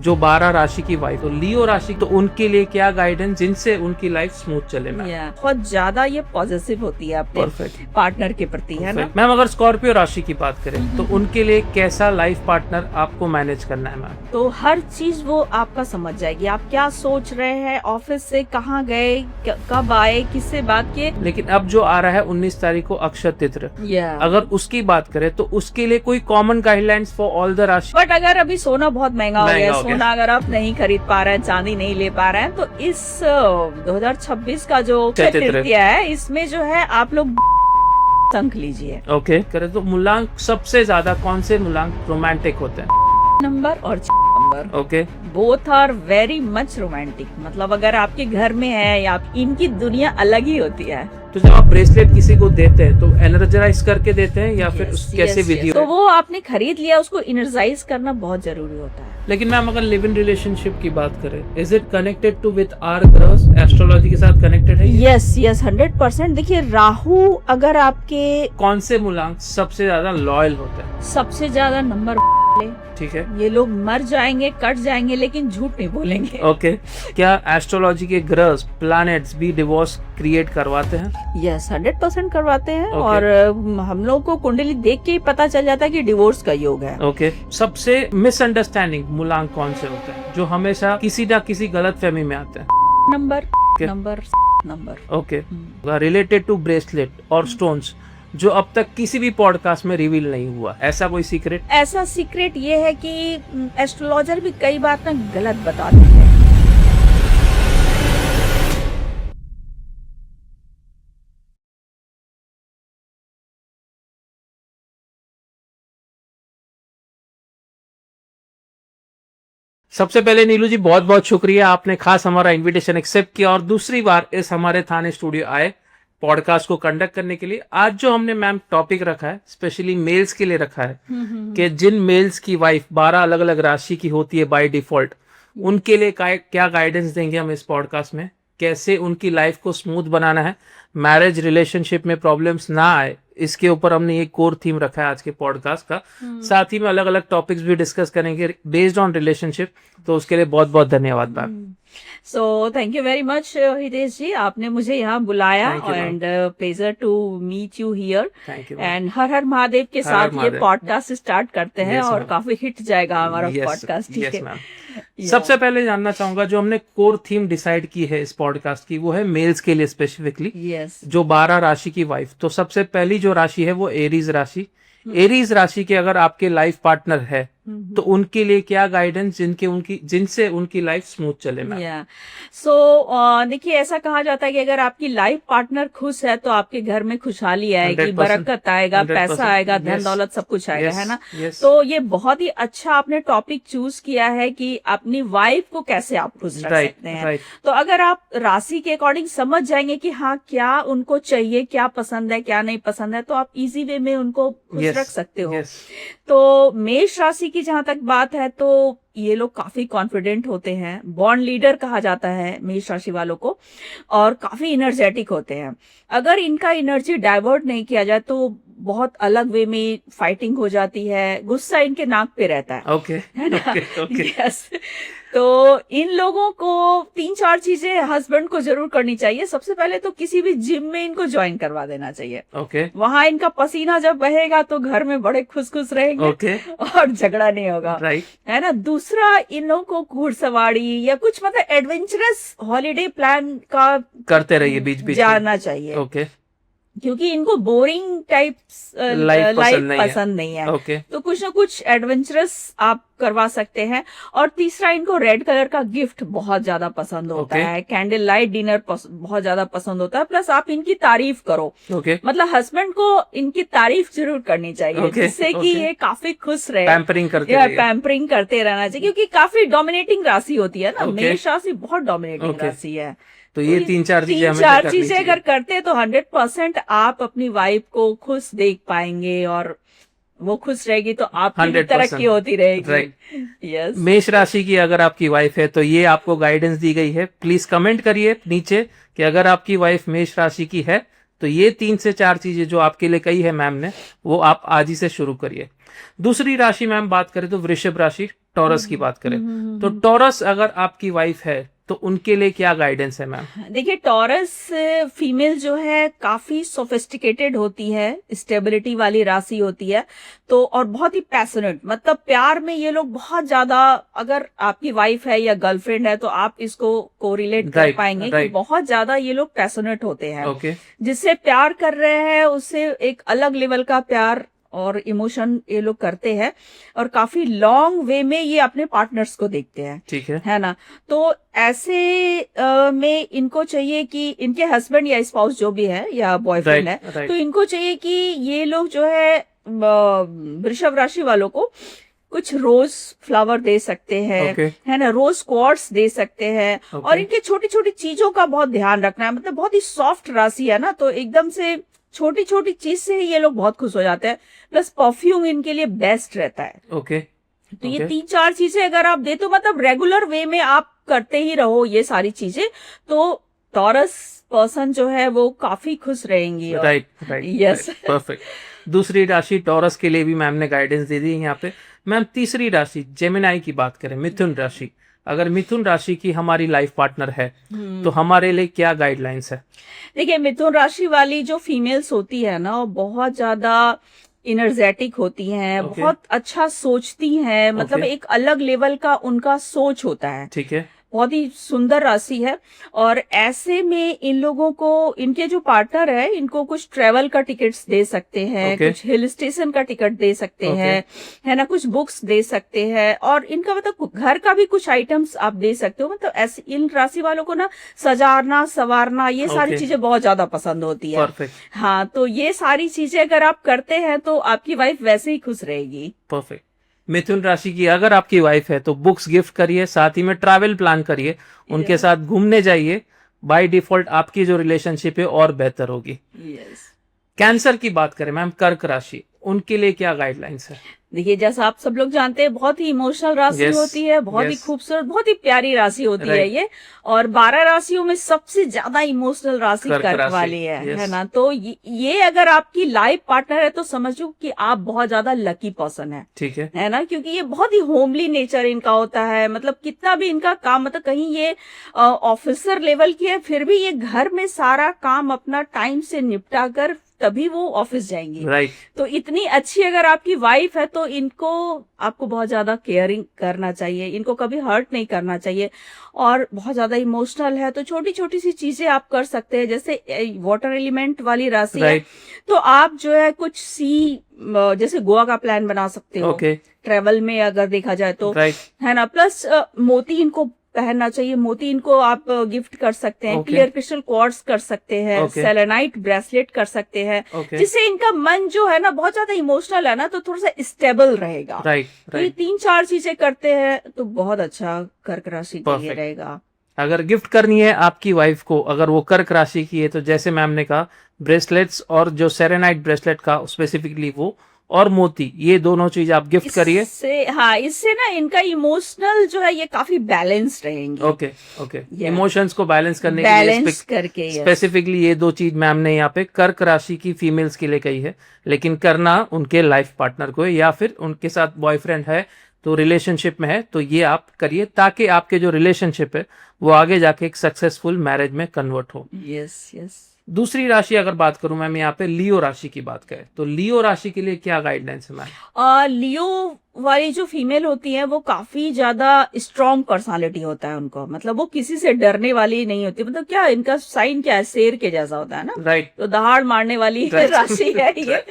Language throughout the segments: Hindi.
जो 12 राशि की वाइफ, तो लियो राशि, तो उनके लिए क्या गाइडेंस जिनसे उनकी लाइफ स्मूथ चले मैम? बहुत ज्यादा ये पॉजिटिव होती है अपने परफेक्ट पार्टनर के प्रति, है ना। मैम। अगर स्कॉर्पियो राशि की बात करें तो उनके लिए कैसा लाइफ पार्टनर आपको मैनेज करना है मैम? तो हर चीज वो आपका समझ जाएगी, आप क्या सोच रहे हैं, ऑफिस से कहाँ गए, कब आए, किससे बात किए। लेकिन अब जो आ रहा है 19 तारीख को अक्षय तृतीया, अगर उसकी बात करें तो उसके लिए कोई common guidelines for all the राशि? बट अगर अभी सोना बहुत महंगा हो गया, सोना अगर आप नहीं खरीद पा रहे हैं, चांदी नहीं ले पा रहे हैं, तो इस 2026 का जो अक्षय तृतीया है, इसमें जो है आप लोग संख लीजिए। ओके करें तो मूलांक सबसे ज्यादा कौन से मूलांक रोमांटिक होते हैं? नंबर और number. Okay, both are very much romantic. मतलब अगर आपके घर में है या इनकी दुनिया अलग ही होती है। तो जब आप ब्रेसलेट किसी को देते हैं तो एनर्जाइज करके देते हैं या फिर कैसे विधि? तो वो आपने खरीद लिया, उसको एनर्जाइज करना बहुत जरूरी होता है। लेकिन मैम अगर लिव इन रिलेशनशिप की बात करें, is it connected to with our ग्रहs, एस्ट्रोलॉजी के साथ कनेक्टेड है? यस 100%। देखिए राहु अगर आपके, कौन से मूलांक सबसे ज्यादा लॉयल होते हैं? सबसे ज्यादा नंबर, ठीक है, ये लोग मर जाएंगे, कट जाएंगे, लेकिन झूठ नहीं बोलेंगे। ओके क्या एस्ट्रोलॉजी के ग्रहs, प्लैनेट्स भी डिवोर्स क्रिएट करवाते हैं? यस 100% करवाते हैं। और हम लोग को कुंडली देख के ही पता चल जाता है कि डिवोर्स का योग है। ओके सबसे मिसअंडरस्टैंडिंग मूलांक कौन से होते हैं जो हमेशा किसी ना किसी गलत फहमी में आते हैं? Number number number. Okay related to bracelet और स्टोन्स, जो अब तक किसी भी पॉडकास्ट में रिवील नहीं हुआ, ऐसा कोई सीक्रेट? ऐसा सीक्रेट ये है कि एस्ट्रोलॉजर भी कई बार ना गलत बताते हैं। सबसे पहले नीलू जी बहुत बहुत शुक्रिया, आपने खास हमारा इनविटेशन एक्सेप्ट किया और दूसरी बार इस हमारे थाने स्टूडियो आए पॉडकास्ट को कंडक्ट करने के लिए। आज जो हमने मैम टॉपिक रखा है स्पेशली मेल्स के लिए रखा है कि जिन मेल्स की वाइफ 12 अलग अलग राशि की होती है बाय डिफॉल्ट, उनके लिए क्या गाइडेंस देंगे हम इस पॉडकास्ट में, कैसे उनकी लाइफ को स्मूथ बनाना है, मैरिज रिलेशनशिप में प्रॉब्लम्स ना आए, इसके ऊपर हमने एक कोर थीम रखा है आज के पॉडकास्ट का। साथ ही में अलग अलग टॉपिक्स भी डिस्कस करेंगे बेस्ड ऑन रिलेशनशिप। तो उसके लिए बहुत बहुत धन्यवाद ma'am. So thank you very much Hitesh ji, आपने मुझे यहाँ बुलाया and pleasure to meet you here. And Har Har Mahadev के साथ ये पॉडकास्ट स्टार्ट करते हैं और काफी हिट जाएगा हमारा पॉडकास्ट। ठीक है, सबसे पहले जानना चाहूंगा जो हमने कोर थीम डिसाइड की है इस पॉडकास्ट की, वो है मेल्स के लिए स्पेसिफिकली। जो 12 राशि की वाइफ, तो सबसे पहली जो राशि है वो एरीज राशि। एरीज राशि के अगर आपके लाइफ पार्टनर है तो उनके लिए क्या गाइडेंस जिनसे उनकी लाइफ स्मूथ चले मैम? सो देखिए ऐसा कहा जाता है कि अगर आपकी लाइफ पार्टनर खुश है तो आपके घर में खुशहाली आएगी, बरकत आएगा, पैसा आएगा, धन दौलत सब कुछ आएगा, है ना। तो ये बहुत ही अच्छा आपने टॉपिक चूज किया है कि अपनी वाइफ को कैसे आप खुश रख सकते हैं। तो अगर आप राशि के अकॉर्डिंग समझ जाएंगे कि हाँ क्या उनको चाहिए, क्या पसंद है, क्या नहीं पसंद है, तो आप इजी वे में उनको खुश रख सकते हो। तो मेष राशि की जहां तक बात है तो ये लोग काफी कॉन्फिडेंट होते हैं, बॉन्ड लीडर कहा जाता है मेष राशि वालों को, और काफी एनर्जेटिक होते हैं। अगर इनका एनर्जी डाइवर्ट नहीं किया जाए तो बहुत अलग वे में फाइटिंग हो जाती है, गुस्सा इनके नाक पे रहता है। है ना? यस। तो इन लोगों को 3-4 चीजें हस्बैंड को जरूर करनी चाहिए। सबसे पहले तो किसी भी जिम में इनको ज्वाइन करवा देना चाहिए। वहां इनका पसीना जब बहेगा तो घर में बड़े खुश खुश रहेंगे और झगड़ा नहीं होगा, है ना। दूसरा, इन लोगों को घुड़सवारी या कुछ मतलब एडवेंचरस हॉलीडे प्लान का करते रहिए, बीच बीच जाना चाहिए। क्योंकि इनको बोरिंग टाइप लाइफ पसंद नहीं है। तो कुछ ना कुछ एडवेंचरस आप करवा सकते हैं। और तीसरा, इनको रेड कलर का गिफ्ट बहुत ज्यादा पसंद होता है, कैंडल लाइट डिनर बहुत ज्यादा पसंद होता है। प्लस आप इनकी तारीफ करो, मतलब हस्बैंड को इनकी तारीफ जरूर करनी चाहिए, जिससे कि ये काफी खुश रहे। पैम्परिंग करते रहना चाहिए, क्योंकि काफी डोमिनेटिंग राशि होती है ना। मेष राशि बहुत डोमिनेटिंग राशि है। तो ये 3-4 चीजें अगर करते हैं तो 100% आप अपनी वाइफ को खुश देख पाएंगे और वो खुश रहेगी तो आपकी भी तरक्की होती रहेगी। यस। मेष राशि की अगर आपकी वाइफ है तो ये आपको गाइडेंस दी गई है। प्लीज कमेंट करिए नीचे कि अगर आपकी वाइफ मेष राशि की है तो ये 3 से 4 चीजें जो आपके लिए कही है मैम ने, वो आप आज ही से शुरू करिए। दूसरी राशि मैम बात करें तो वृषभ राशि। टॉरस की बात करें तो टॉरस अगर आपकी वाइफ है तो उनके लिए क्या गाइडेंस है मैम? देखिए, टॉरस फीमेल जो है काफी सोफिस्टिकेटेड होती है, स्टेबिलिटी वाली राशि होती है, तो और बहुत ही पैशनेट, मतलब प्यार में ये लोग बहुत ज्यादा, अगर आपकी वाइफ है या गर्लफ्रेंड है तो आप इसको कोरिलेट कर पाएंगे कि बहुत ज्यादा ये लोग पैशनेट होते हैं। जिससे प्यार कर रहे हैं उससे एक अलग लेवल का प्यार और इमोशन ये लोग करते हैं, और काफी लॉन्ग वे में ये अपने पार्टनर्स को देखते हैं। ठीक है ना? तो ऐसे में इनको चाहिए कि इनके हस्बैंड या स्पाउस जो भी है या बॉयफ्रेंड है, तो इनको चाहिए कि ये लोग जो है वृषभ राशि वालों को कुछ रोज फ्लावर दे सकते हैं, है ना, रोज क्वार्ट्स दे सकते हैं, और इनके छोटी छोटी चीजों का बहुत ध्यान रखना है। मतलब बहुत ही सॉफ्ट राशि है ना, तो एकदम से छोटी छोटी चीज से ही ये लोग बहुत खुश हो जाते हैं। प्लस परफ्यूम इनके लिए बेस्ट रहता है। तो ये 3-4 चीजें अगर आप दे तो मतलब रेगुलर वे में आप करते ही रहो ये सारी चीजें, तो टॉरस पर्सन जो है वो काफी खुश रहेंगी। Right, yes, perfect. दूसरी राशि टॉरस के लिए भी मैम ने गाइडेंस दे दी यहाँ पे। मैम तीसरी राशि जेमिनाई की बात करें, मिथुन राशि, अगर मिथुन राशि की हमारी लाइफ पार्टनर है तो हमारे लिए क्या गाइडलाइंस है? देखिए, मिथुन राशि वाली जो फीमेल्स होती है ना, वो बहुत ज्यादा इनर्जेटिक होती हैं, बहुत अच्छा सोचती हैं, मतलब एक अलग लेवल का उनका सोच होता है। ठीक है, बहुत ही सुंदर राशि है। और ऐसे में इन लोगों को, इनके जो पार्टनर है, इनको कुछ ट्रेवल का टिकट्स दे सकते हैं, कुछ हिल स्टेशन का टिकट दे सकते हैं, है ना, कुछ बुक्स दे सकते हैं, और इनका मतलब घर का भी कुछ आइटम्स आप दे सकते हो। मतलब ऐसे इन राशि वालों को ना सजाना संवारना ये सारी चीजें बहुत ज्यादा पसंद होती है। हाँ, तो ये सारी चीजें अगर आप करते हैं तो आपकी वाइफ वैसे ही खुश रहेगी। परफेक्ट। मिथुन राशि की अगर आपकी वाइफ है तो बुक्स गिफ्ट करिए, साथ ही में ट्रैवल प्लान करिए, उनके साथ घूमने जाइए। बाय डिफॉल्ट आपकी जो रिलेशनशिप है और बेहतर होगी। कैंसर की बात करें मैम, कर्क राशि, उनके लिए क्या गाइडलाइंस है? देखिए, जैसा आप सब लोग जानते हैं, बहुत ही इमोशनल राशि होती है, बहुत ही खूबसूरत, बहुत ही प्यारी राशि होती है ये, और 12 राशियों में सबसे ज्यादा इमोशनल राशि कर्क वाली है ना। तो ये अगर आपकी लाइफ पार्टनर है तो समझो कि आप बहुत ज्यादा लकी पर्सन है। ठीक है ना, क्योंकि ये बहुत ही होमली नेचर इनका होता है। मतलब कितना भी इनका काम, मतलब कहीं ये ऑफिसर लेवल की है, फिर भी ये घर में सारा काम अपना टाइम से निपटा कर तभी वो ऑफिस जाएंगी। तो इतनी अच्छी अगर आपकी वाइफ है तो इनको आपको बहुत ज्यादा केयरिंग करना चाहिए, इनको कभी हर्ट नहीं करना चाहिए। और बहुत ज्यादा इमोशनल है तो छोटी छोटी सी चीजें आप कर सकते हैं। जैसे वाटर एलिमेंट वाली राशि है तो आप जो है कुछ जैसे गोवा का प्लान बना सकते हो ट्रेवल में अगर देखा जाए तो, है ना। प्लस मोती इनको पहनना चाहिए, मोती इनको आप गिफ्ट कर सकते हैं, क्लियर क्रिस्टल क्वार्ट्स कर सकते हैं, सेलेनाइट ब्रेसलेट कर सकते हैं, जिससे इनका मन जो है ना बहुत ज्यादा इमोशनल है ना, तो थोड़ा सा स्टेबल रहेगा। तो ये 3-4 चीजें करते हैं तो बहुत अच्छा कर्क राशि के लिए रहेगा। अगर गिफ्ट करनी है आपकी वाइफ को, अगर वो कर्क राशि की है, तो जैसे मैम ने कहा ब्रेसलेट्स और जो सेरेनाइट ब्रेसलेट का स्पेसिफिकली वो, और मोती, ये दोनों चीज आप गिफ्ट करिए। इससे ना इनका इमोशनल जो है ये काफी बैलेंस रहेंगे। ओके इमोशंस को बैलेंस करने के लिए स्पेसिफिकली ये 2 चीज मैम ने यहाँ पे कर्क राशि की फीमेल्स के लिए कही है। लेकिन करना उनके लाइफ पार्टनर को है, या फिर उनके साथ बॉयफ्रेंड है तो रिलेशनशिप में है तो ये आप करिए, ताकि आपके जो रिलेशनशिप है वो आगे जाके एक सक्सेसफुल मैरिज में कन्वर्ट हो। यस। दूसरी राशि अगर बात करूं मैम, यहाँ पे लियो राशि की बात करें तो लियो राशि के लिए क्या गाइडलाइंस है मैम? लियो वाली जो फीमेल होती है वो काफी ज्यादा स्ट्रॉन्ग पर्सनालिटी होता है उनको, मतलब वो किसी से डरने वाली नहीं होती। मतलब क्या इनका साइन क्या है, शेर के जैसा होता है ना, तो दहाड़ मारने वाली राशि है ये।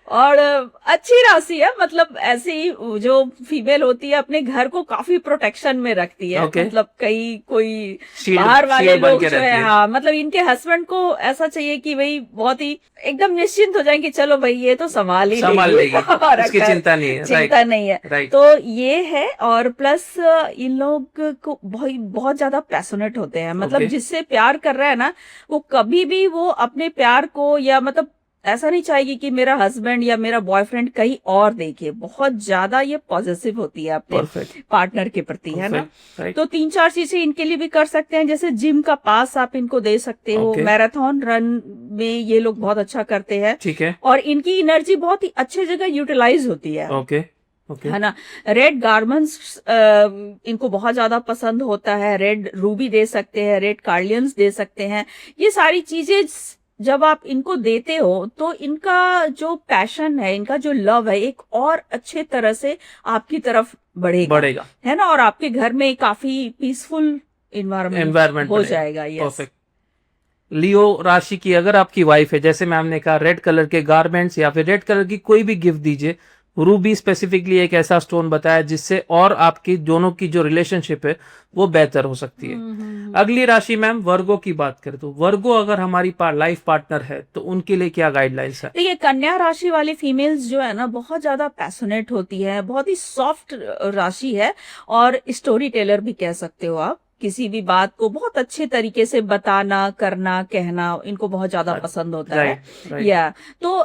और अच्छी राशि है, मतलब ऐसी जो फीमेल होती है अपने घर को काफी प्रोटेक्शन में रखती है। मतलब कोई बाहर वाले लोग जो है, हाँ, मतलब इनके हस्बैंड को ऐसा चाहिए कि भाई बहुत ही एकदम निश्चिंत हो जाए कि चलो भाई ये तो संभाल लेगी, उसकी चिंता नहीं है। तो ये है। और प्लस इन लोग को बहुत ज्यादा पैशनेट होते हैं, मतलब जिससे प्यार कर रहा है ना वो कभी भी वो अपने प्यार को, या मतलब ऐसा नहीं चाहेगी कि मेरा हस्बैंड या मेरा बॉयफ्रेंड कहीं और देखे। बहुत ज्यादा ये पॉजिटिव होती है अपने पार्टनर के प्रति, है ना। तो 3-4 चीजें इनके लिए भी कर सकते हैं, जैसे जिम का पास आप इनको दे सकते हो। मैराथन रन में ये लोग बहुत अच्छा करते हैं। ठीक है। और इनकी एनर्जी बहुत ही अच्छी जगह यूटिलाइज होती है। ओके है ना। रेड गारमेंट्स इनको बहुत ज्यादा पसंद होता है, रेड रूबी दे सकते हैं, रेड कार्लियंस दे सकते हैं। ये सारी चीजें जब आप इनको देते हो तो इनका जो पैशन है, इनका जो लव है, एक और अच्छे तरह से आपकी तरफ बढ़ेगा, है ना। और आपके घर में काफी पीसफुल एनवायरनमेंट हो जाएगा। Yes, perfect. लियो राशि की अगर आपकी वाइफ है, जैसे मैम ने कहा, रेड कलर के गारमेंट्स या फिर रेड कलर की कोई भी गिफ्ट दीजिए। रूबी स्पेसिफिकली एक ऐसा स्टोन बताया जिससे और आपकी दोनों की जो रिलेशनशिप है वो बेहतर हो सकती है। अगली राशि मैम वर्गो की बात करें तो वर्गो अगर हमारी लाइफ पार्टनर है तो उनके लिए क्या गाइडलाइंस है? देखिए, कन्या राशि वाली फीमेल्स जो है ना, बहुत ज्यादा पैशनेट होती है, बहुत ही सॉफ्ट राशि है, और स्टोरी टेलर भी कह सकते हो आप। किसी भी बात को बहुत अच्छे तरीके से बताना, करना, कहना इनको बहुत ज्यादा पसंद होता है। या तो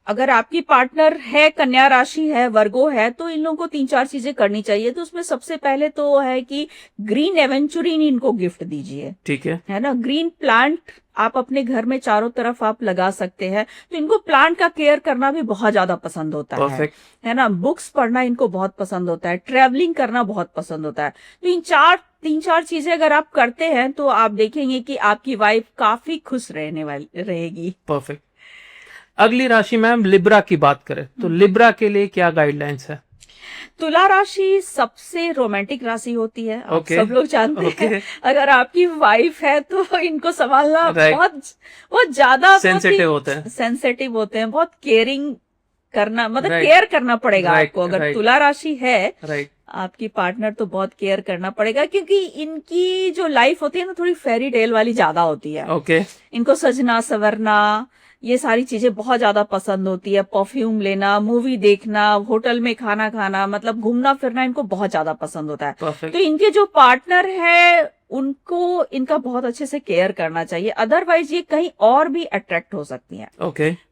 अगर आपकी पार्टनर है, कन्या राशि है, वर्गो है, तो इन लोगों को 3-4 चीजें करनी चाहिए। तो उसमें सबसे पहले तो है कि ग्रीन एवेंचुरिन इनको गिफ्ट दीजिए, ठीक है ना। ग्रीन प्लांट आप अपने घर में चारों तरफ आप लगा सकते हैं, तो इनको प्लांट का केयर करना भी बहुत ज्यादा पसंद होता है ना। बुक्स पढ़ना इनको बहुत पसंद होता है, ट्रेवलिंग करना बहुत पसंद होता है। तो तीन चार चीजें अगर आप करते हैं तो आप देखेंगे कि आपकी वाइफ काफी खुश रहेगी। परफेक्ट। अगली राशि मैम लिब्रा की बात करें तो लिब्रा के लिए क्या गाइडलाइंस है? तुला राशि सबसे रोमांटिक राशि होती है, आप Okay. सब लोग जानते हैं। अगर आपकी वाइफ है तो इनको संभालना बहुत ज्यादा सेंसिटिव होते हैं, बहुत केयरिंग करना, मतलब केयर करना पड़ेगा आपको। अगर तुला राशि है आपकी पार्टनर तो बहुत केयर करना पड़ेगा, क्योंकि इनकी जो लाइफ होती है ना, थोड़ी फेरी टेल वाली ज्यादा होती है। इनको सजना सवरना, ये सारी चीजें बहुत ज्यादा पसंद होती है। परफ्यूम लेना, मूवी देखना, होटल में खाना खाना, मतलब घूमना फिरना इनको बहुत ज्यादा पसंद होता है। तो इनके जो पार्टनर है उनको इनका बहुत अच्छे से केयर करना चाहिए, अदरवाइज ये कहीं और भी अट्रैक्ट हो सकती हैं।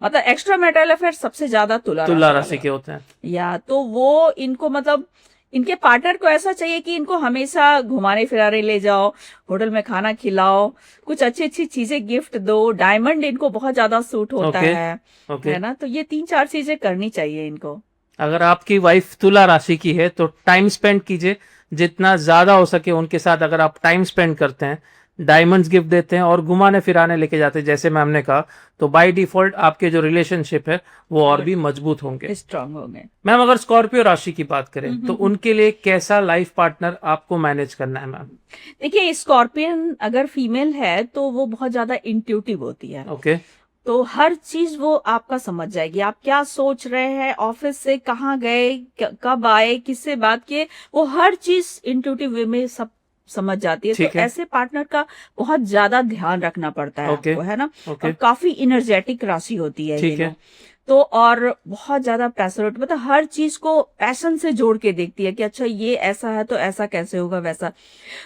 मतलब एक्स्ट्रा मैरिटल अफेयर सबसे ज्यादा तुला राशि के होते हैं। या तो वो इनको, मतलब इनके पार्टनर को ऐसा चाहिए कि इनको हमेशा घुमाने फिराने ले जाओ, होटल में खाना खिलाओ, कुछ अच्छी अच्छी चीजें गिफ्ट दो। डायमंड इनको बहुत ज्यादा सूट होता है ना। तो ये 3-4 चीजें करनी चाहिए इनको। अगर आपकी वाइफ तुला राशि की है तो टाइम स्पेंड कीजिए, जितना ज्यादा हो सके उनके साथ। अगर आप टाइम स्पेंड करते हैं, डायमंड्स गिफ्ट देते हैं और घुमाने फिराने लेके जाते हैं, जैसे मैम ने कहा, तो बाय डिफॉल्ट आपके जो रिलेशनशिप है वो और भी मजबूत होंगे, स्ट्रांग होंगे। मैम अगर स्कॉर्पियो राशि की बात करें तो उनके लिए कैसा लाइफ पार्टनर आपको मैनेज करना है मैम? देखिए, स्कॉर्पियन अगर फीमेल है तो वो बहुत ज्यादा इंट्यूटिव होती है। तो हर चीज वो आपका समझ जाएगी, आप क्या सोच रहे हैं, ऑफिस से कहाँ गए, कब आए, किससे बात किए, वो हर चीज इंट्यूटिव वे में सब समझ जाती है। तो ऐसे पार्टनर का बहुत ज्यादा ध्यान रखना पड़ता है आपको, है ना। और काफी एनर्जेटिक राशि होती है ये। तो और बहुत ज्यादा पैशनेट, मतलब हर चीज को पैशन से जोड़ के देखती है कि अच्छा ये ऐसा है तो ऐसा कैसे होगा, वैसा।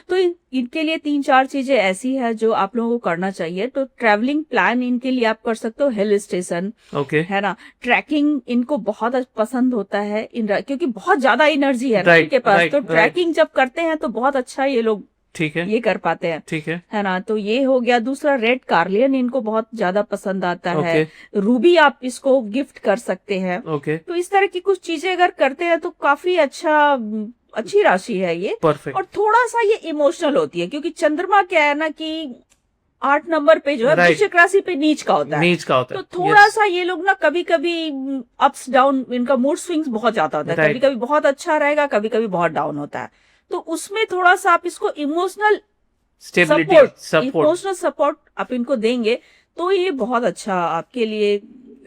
तो इनके लिए 3-4 चीजें ऐसी है जो आप लोगों को करना चाहिए। तो ट्रैवलिंग प्लान इनके लिए आप कर सकते हो, हिल स्टेशन, है ना। ट्रैकिंग इनको बहुत पसंद होता है, क्योंकि बहुत ज्यादा एनर्जी है ना इनके पास। तो ट्रैकिंग जब करते हैं तो बहुत अच्छा ये लोग ये कर पाते हैं, है ना। तो ये हो गया। दूसरा, रेड कार्लियन इनको बहुत ज्यादा पसंद आता है। रूबी आप इसको गिफ्ट कर सकते हैं। तो इस तरह की कुछ चीजें अगर करते हैं तो काफी अच्छी राशि है ये। और थोड़ा सा ये इमोशनल होती है, क्योंकि चंद्रमा क्या है ना कि 8 नंबर पे जो है वृश्चिक राशि पे नीच का होता है। तो थोड़ा सा ये लोग ना कभी कभी अप्स डाउन, इनका मूड स्विंग्स बहुत ज्यादा होता है। कभी कभी बहुत अच्छा रहेगा, कभी कभी बहुत डाउन होता है। तो उसमें थोड़ा सा आप इसको इमोशनल सपोर्ट आप इनको देंगे तो ये बहुत अच्छा आपके लिए,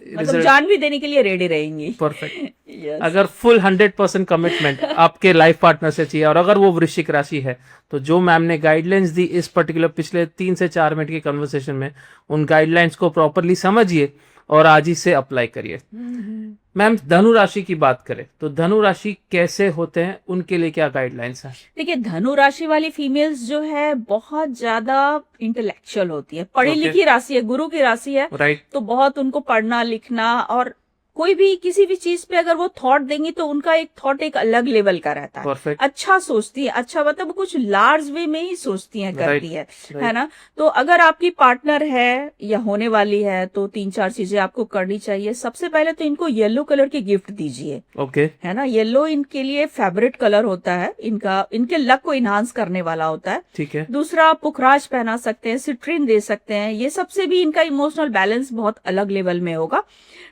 मतलब जान भी देने के लिए रेडी रहेंगी। परफेक्ट। अगर फुल 100% कमिटमेंट आपके लाइफ पार्टनर से चाहिए, और अगर वो वृश्चिक राशि है, तो जो मैम ने गाइडलाइंस दी इस पर्टिकुलर पिछले 3 से 4 मिनट की कन्वर्सेशन में, उन गाइडलाइंस को प्रॉपरली समझिए और आज ही से अप्लाई करिए। मैम धनु राशि की बात करें तो धनु राशि कैसे होते हैं, उनके लिए क्या गाइडलाइंस है? देखिए, धनु राशि वाली फीमेल्स जो है बहुत ज्यादा इंटेलेक्चुअल होती है, पढ़ी लिखी राशि है, गुरु की राशि है। तो बहुत उनको पढ़ना लिखना और कोई भी किसी भी चीज पे अगर वो थॉट देंगी तो उनका एक थॉट एक अलग लेवल का रहता है। परफेक्ट। अच्छा सोचती है, अच्छा मतलब कुछ लार्ज वे में ही सोचती है, करती है राइट। ना। तो अगर आपकी पार्टनर है या होने वाली है तो 3-4 चीजें आपको करनी चाहिए। सबसे पहले तो इनको येलो कलर के गिफ्ट दीजिए, ओके। है ना। येलो इनके लिए फेवरेट कलर होता है, इनका इनके लक को इनहांस करने वाला होता है। ठीक है। दूसरा, पुखराज पहना सकते हैं, सिट्रीन दे सकते हैं, ये सबसे भी इनका इमोशनल बैलेंस बहुत अलग लेवल में होगा।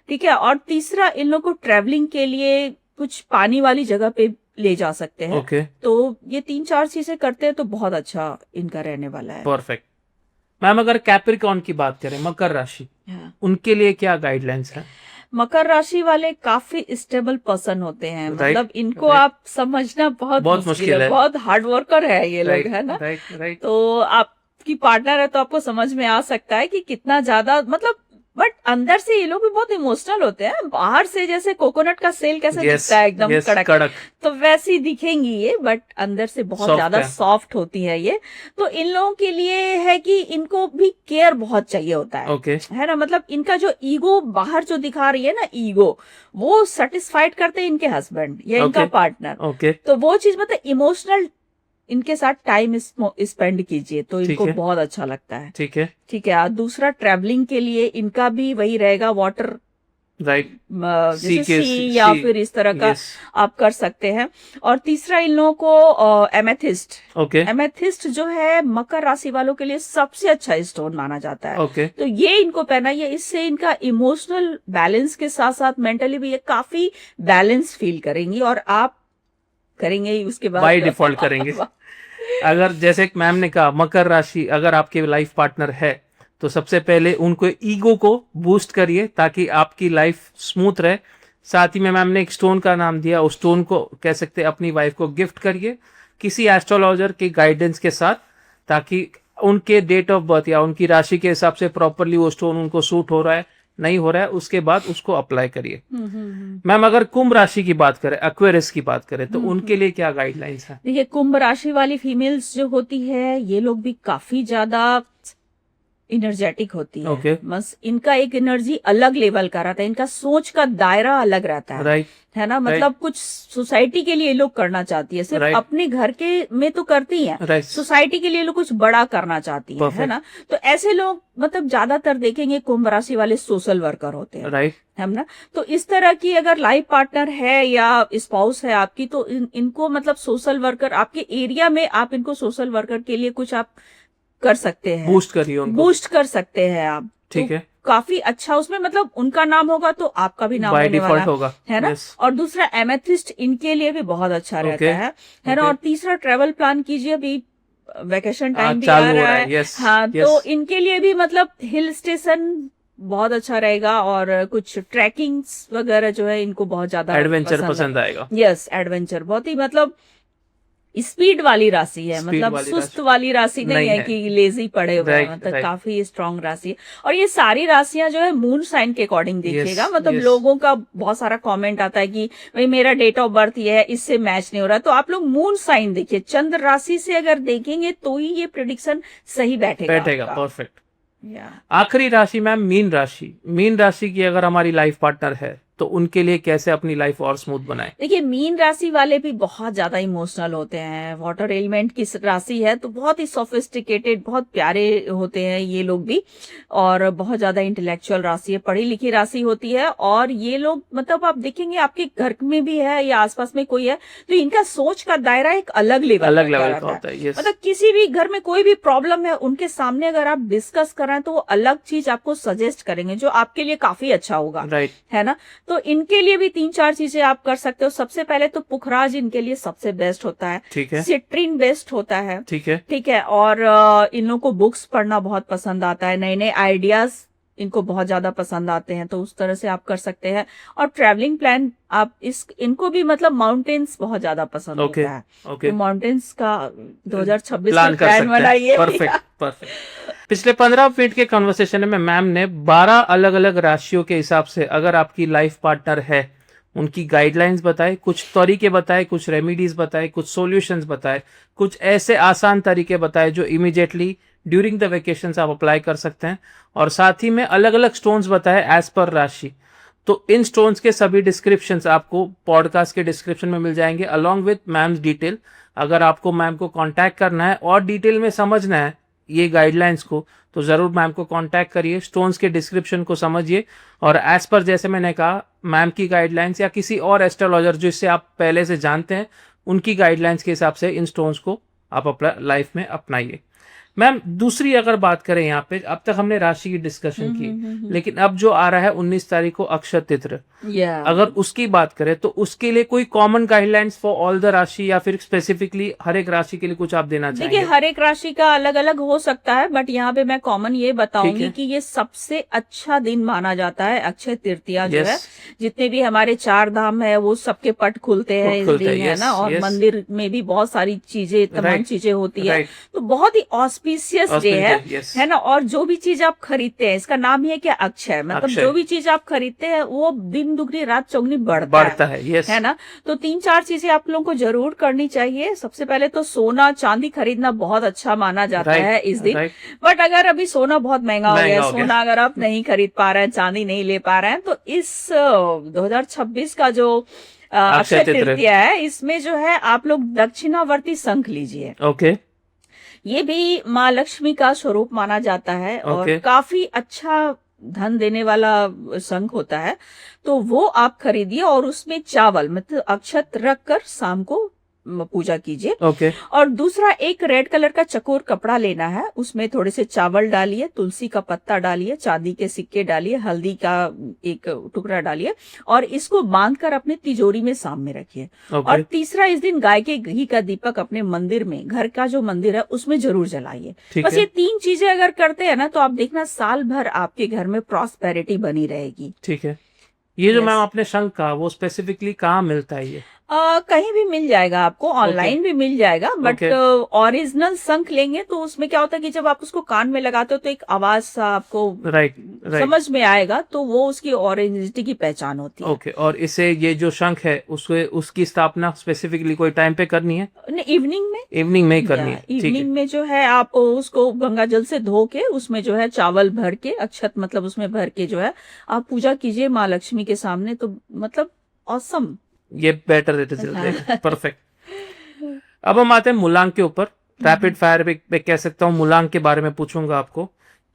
ठीक है। और तीसरा, इन लोगों को ट्रेवलिंग के लिए कुछ पानी वाली जगह पे ले जा सकते हैं। ओके। तो ये 3-4 चीजें करते हैं तो बहुत अच्छा इनका रहने वाला है। परफेक्ट। मैम अगर कैप्रिकॉर्न की बात करें, मकर राशि, हाँ। उनके लिए क्या गाइडलाइंस है? मकर राशि वाले काफी स्टेबल पर्सन होते हैं, राइट। मतलब इनको राइट। आप समझना बहुत मुश्किल है, बहुत हार्ड वर्कर है ये लोग, राइट। है ना। राइट। राइट। तो आपकी पार्टनर है तो आपको समझ में आ सकता है कि कितना ज्यादा, मतलब बट अंदर से ये लोग भी बहुत इमोशनल होते हैं। बाहर से जैसे कोकोनट का सेल कैसे दिखता है, एकदम कड़क, तो वैसी दिखेंगी ये, बट अंदर से बहुत ज्यादा सॉफ्ट होती है ये। तो इन लोगों के लिए है कि इनको भी केयर बहुत चाहिए होता है, ओके। है ना। मतलब इनका जो ईगो बाहर जो दिखा रही है ना, ईगो, वो सेटिस्फाइड करते हैं इनके हस्बैंड या इनका पार्टनर। ओके। तो वो चीज, मतलब इमोशनल इनके साथ टाइम स्पेंड कीजिए तो इनको बहुत अच्छा लगता है। ठीक है। ठीक है। दूसरा, ट्रैवलिंग के लिए इनका भी वही रहेगा, वाटर, राइट, जैसे सी या फिर इस तरह का आप कर सकते हैं। और तीसरा, इन लोगों को एमेथिस्ट, ओके, एमेथिस्ट जो है मकर राशि वालों के लिए सबसे अच्छा स्टोन माना जाता है। ओके। तो ये इनको पहनाइए, इससे इनका इमोशनल बैलेंस के साथ साथ मेंटली भी ये काफी बैलेंस फील करेंगी, और आप करेंगे ही उसके बाद, बाय डिफॉल्ट करेंगे। अगर जैसे मैम ने कहा, मकर राशि अगर आपके लाइफ पार्टनर है तो सबसे पहले उनको ईगो को बूस्ट करिए ताकि आपकी लाइफ स्मूथ रहे। साथ ही में मैम ने एक स्टोन का नाम दिया, उस स्टोन को कह सकते हैं अपनी वाइफ को गिफ्ट करिए किसी एस्ट्रोलॉजर के गाइडेंस के साथ, ताकि उनके डेट ऑफ बर्थ या उनकी राशि के हिसाब से प्रॉपरली वो स्टोन उनको सूट हो रहा है नहीं हो रहा है, उसके बाद उसको अप्लाई करिए। मैम अगर कुंभ राशि की बात करें, एक्वेरियस की बात करें, तो उनके लिए क्या गाइडलाइंस है? देखिए, कुंभ राशि वाली फीमेल्स जो होती है, ये लोग भी काफी ज्यादा इनर्जेटिक होती है। Okay. बस इनका एक एनर्जी अलग लेवल का रहता है, इनका सोच का दायरा अलग रहता है, राइट, है ना। मतलब कुछ सोसाइटी के लिए लोग करना चाहती है, सिर्फ अपने घर के में तो करती है, सोसाइटी के लिए लोग कुछ बड़ा करना चाहती है ना। तो ऐसे लोग मतलब ज्यादातर देखेंगे कुंभ राशि वाले सोशल वर्कर होते हैं, राइट, है ना। तो इस तरह की अगर लाइफ पार्टनर है या स्पाउस है आपकी, तो इनको मतलब सोशल वर्कर, आपके एरिया में आप इनको सोशल वर्कर के लिए कुछ आप कर सकते हैं, बूस्ट करिए उनको, बूस्ट कर सकते हैं आप। ठीक है, काफी अच्छा उसमें, मतलब उनका नाम होगा तो आपका भी नाम होने वाला होगा, है ना। और दूसरा, एमेथिस्ट इनके लिए भी बहुत अच्छा रहता है ना। और तीसरा, ट्रेवल प्लान कीजिए, अभी वेकेशन टाइम भी आ रहा है। हाँ, तो इनके लिए भी मतलब हिल स्टेशन बहुत अच्छा रहेगा, और कुछ ट्रैकिंग्स वगैरह जो है इनको बहुत ज्यादा एडवेंचर पसंद आएगा। यस, एडवेंचर बहुत ही, मतलब स्पीड वाली राशि है, मतलब सुस्त वाली राशि नहीं है कि लेजी पड़े हुए हैं, मतलब काफी स्ट्रांग राशि है। और ये सारी राशियां जो है मून साइन के अकॉर्डिंग देखिएगा। मतलब लोगों का बहुत सारा कमेंट आता है कि भाई मेरा डेट ऑफ बर्थ ये है, इससे मैच नहीं हो रहा, तो आप लोग मून साइन देखिए, चंद्र राशि से अगर देखेंगे तो ही ये प्रेडिक्शन सही बैठेगा। परफेक्ट। आखिरी राशि मैम, मीन राशि। मीन राशि की अगर हमारी लाइफ पार्टनर है तो उनके लिए कैसे अपनी लाइफ और स्मूथ बनाए? देखिए, मीन राशि वाले भी बहुत ज्यादा इमोशनल होते हैं, वाटर एलिमेंट की राशि है, तो बहुत ही सोफिस्टिकेटेड, बहुत प्यारे होते हैं ये लोग भी, और बहुत ज्यादा इंटेलेक्चुअल राशि है, पढ़ी लिखी राशि होती है। और ये लोग मतलब आप देखेंगे आपके घर में भी है या आसपास में कोई है, तो इनका सोच का दायरा एक अलग लेवल का होता है। मतलब किसी भी घर में कोई भी प्रॉब्लम है, उनके सामने अगर आप डिस्कस कर रहे हैं तो वो अलग चीज आपको सजेस्ट करेंगे जो आपके लिए काफी अच्छा होगा, है ना। तो इनके लिए भी 3-4 चीजें आप कर सकते हो। सबसे पहले तो पुखराज इनके लिए सबसे बेस्ट होता है, ठीक है। सिट्रीन बेस्ट होता है, ठीक है, ठीक है। और इन लोगों को बुक्स पढ़ना बहुत पसंद आता है, नए नए आइडियाज इनको बहुत ज्यादा पसंद आते हैं, तो उस तरह से आप कर सकते हैं। और ट्रैवलिंग प्लान आप इनको भी मतलब माउंटेन्स बहुत ज्यादा पसंद होता है, तो माउंटेन्स का 2026 में प्लान बनाइए। परफेक्ट। पिछले 15 मिनट के कन्वर्सेशन में मैम ने 12 अलग अलग राशियों के हिसाब से अगर आपकी लाइफ पार्टनर है उनकी गाइडलाइंस बताए, कुछ तरीके बताए, कुछ रेमेडीज बताए, कुछ सॉल्यूशंस बताए, कुछ ऐसे आसान तरीके बताए जो इमीडिएटली ड्यूरिंग द वेकेशंस आप अप्लाई कर सकते हैं, और साथ ही में अलग अलग स्टोन्स बताए एज पर राशि। तो इन स्टोन्स के सभी डिस्क्रिप्शंस आपको पॉडकास्ट के डिस्क्रिप्शन में मिल जाएंगे अलॉन्ग विथ मैम्स डिटेल। अगर आपको मैम को कांटेक्ट करना है और डिटेल में समझना है ये गाइडलाइंस को, तो जरूर मैम को कांटेक्ट करिए, स्टोन्स के डिस्क्रिप्शन को समझिए और एज पर जैसे मैंने कहा मैम की गाइडलाइंस या किसी और एस्ट्रोलॉजर जिससे आप पहले से जानते हैं उनकी गाइडलाइंस के हिसाब से इन स्टोन्स को आप अपना लाइफ में अपनाइए। मैम दूसरी अगर बात करें यहाँ पे, अब तक हमने राशि की डिस्कशन की, लेकिन अब जो आ रहा है 19 तारीख को अक्षय तिथि, अगर उसकी बात करें तो उसके लिए कोई common guidelines for all the राशि या फिर स्पेसिफिकली हर एक राशि के लिए कुछ आप देना चाहेंगे? देखिए हर एक राशि का अलग अलग हो सकता है, बट यहाँ पे मैं कॉमन ये बताऊंगी कि ये सबसे अच्छा दिन माना जाता है अक्षय तृतीया जो है। जितने भी हमारे 4 धाम है वो सबके पट खुलते हैं इस दिन, है ना, और मंदिर में भी बहुत सारी चीजें तमाम चीजें होती है, तो बहुत ही ऑस्पिशियस डे है ना। और जो भी चीज आप खरीदते हैं, इसका नाम ही है क्या, अक्षय, मतलब जो भी चीज आप खरीदते हैं वो दिन दुगनी रात चौगनी बढ़ता है ना। तो 3-4 चीजें आप लोगों को जरूर करनी चाहिए। सबसे पहले तो सोना चांदी खरीदना बहुत अच्छा माना जाता है इस दिन, बट अगर अभी सोना बहुत महंगा हो गया, सोना अगर आप नहीं खरीद पा रहे हैं, चांदी नहीं ले पा रहे हैं, तो इस 2026 का जो अक्षय तृतीया है इसमें जो है आप लोग दक्षिणावर्ती शंख लीजिए। ओके, ये भी माँ लक्ष्मी का स्वरूप माना जाता है और काफी अच्छा धन देने वाला शंख होता है, तो वो आप खरीदिए और उसमें चावल मतलब अक्षत रख कर शाम को पूजा कीजिए। और दूसरा एक रेड कलर का चकोर कपड़ा लेना है, उसमें थोड़े से चावल डालिए, तुलसी का पत्ता डालिए, चांदी के सिक्के डालिए, हल्दी का एक टुकड़ा डालिए और इसको बांधकर अपने तिजोरी में सामने रखिए। और तीसरा इस दिन गाय के घी का दीपक अपने मंदिर में, घर का जो मंदिर है उसमें जरूर जलाइए। बस ये 3 चीजें अगर करते हैं ना तो आप देखना साल भर आपके घर में प्रॉस्पेरिटी बनी रहेगी। ठीक है, ये जो मैम आपने शंख कहा वो स्पेसिफिकली कहाँ मिलता है? ये कहीं भी मिल जाएगा आपको, ऑनलाइन भी मिल जाएगा, बट ओरिजिनल शंख लेंगे तो उसमें क्या होता है कि जब आप उसको कान में लगाते हो तो एक आवाज सा आपको समझ में आएगा, तो वो उसकी ओरिजिनिटी की पहचान होती है। ओके, और इसे ये जो शंख है उसकी स्थापना स्पेसिफिकली कोई टाइम पे करनी है? इवनिंग में ही करनी है। इवनिंग में जो है आप उसको गंगा जल से धो के उसमें जो है चावल भर के, अक्षत मतलब उसमें भर के जो है आप पूजा कीजिए माँ लक्ष्मी के सामने, तो मतलब ऑसम, ये बेटर रिजल्ट देगा। परफेक्ट। अब हम आते हैं मूलांक के ऊपर। रैपिड फायर पे कह सकता हूँ मूलांक के बारे में पूछूंगा आपको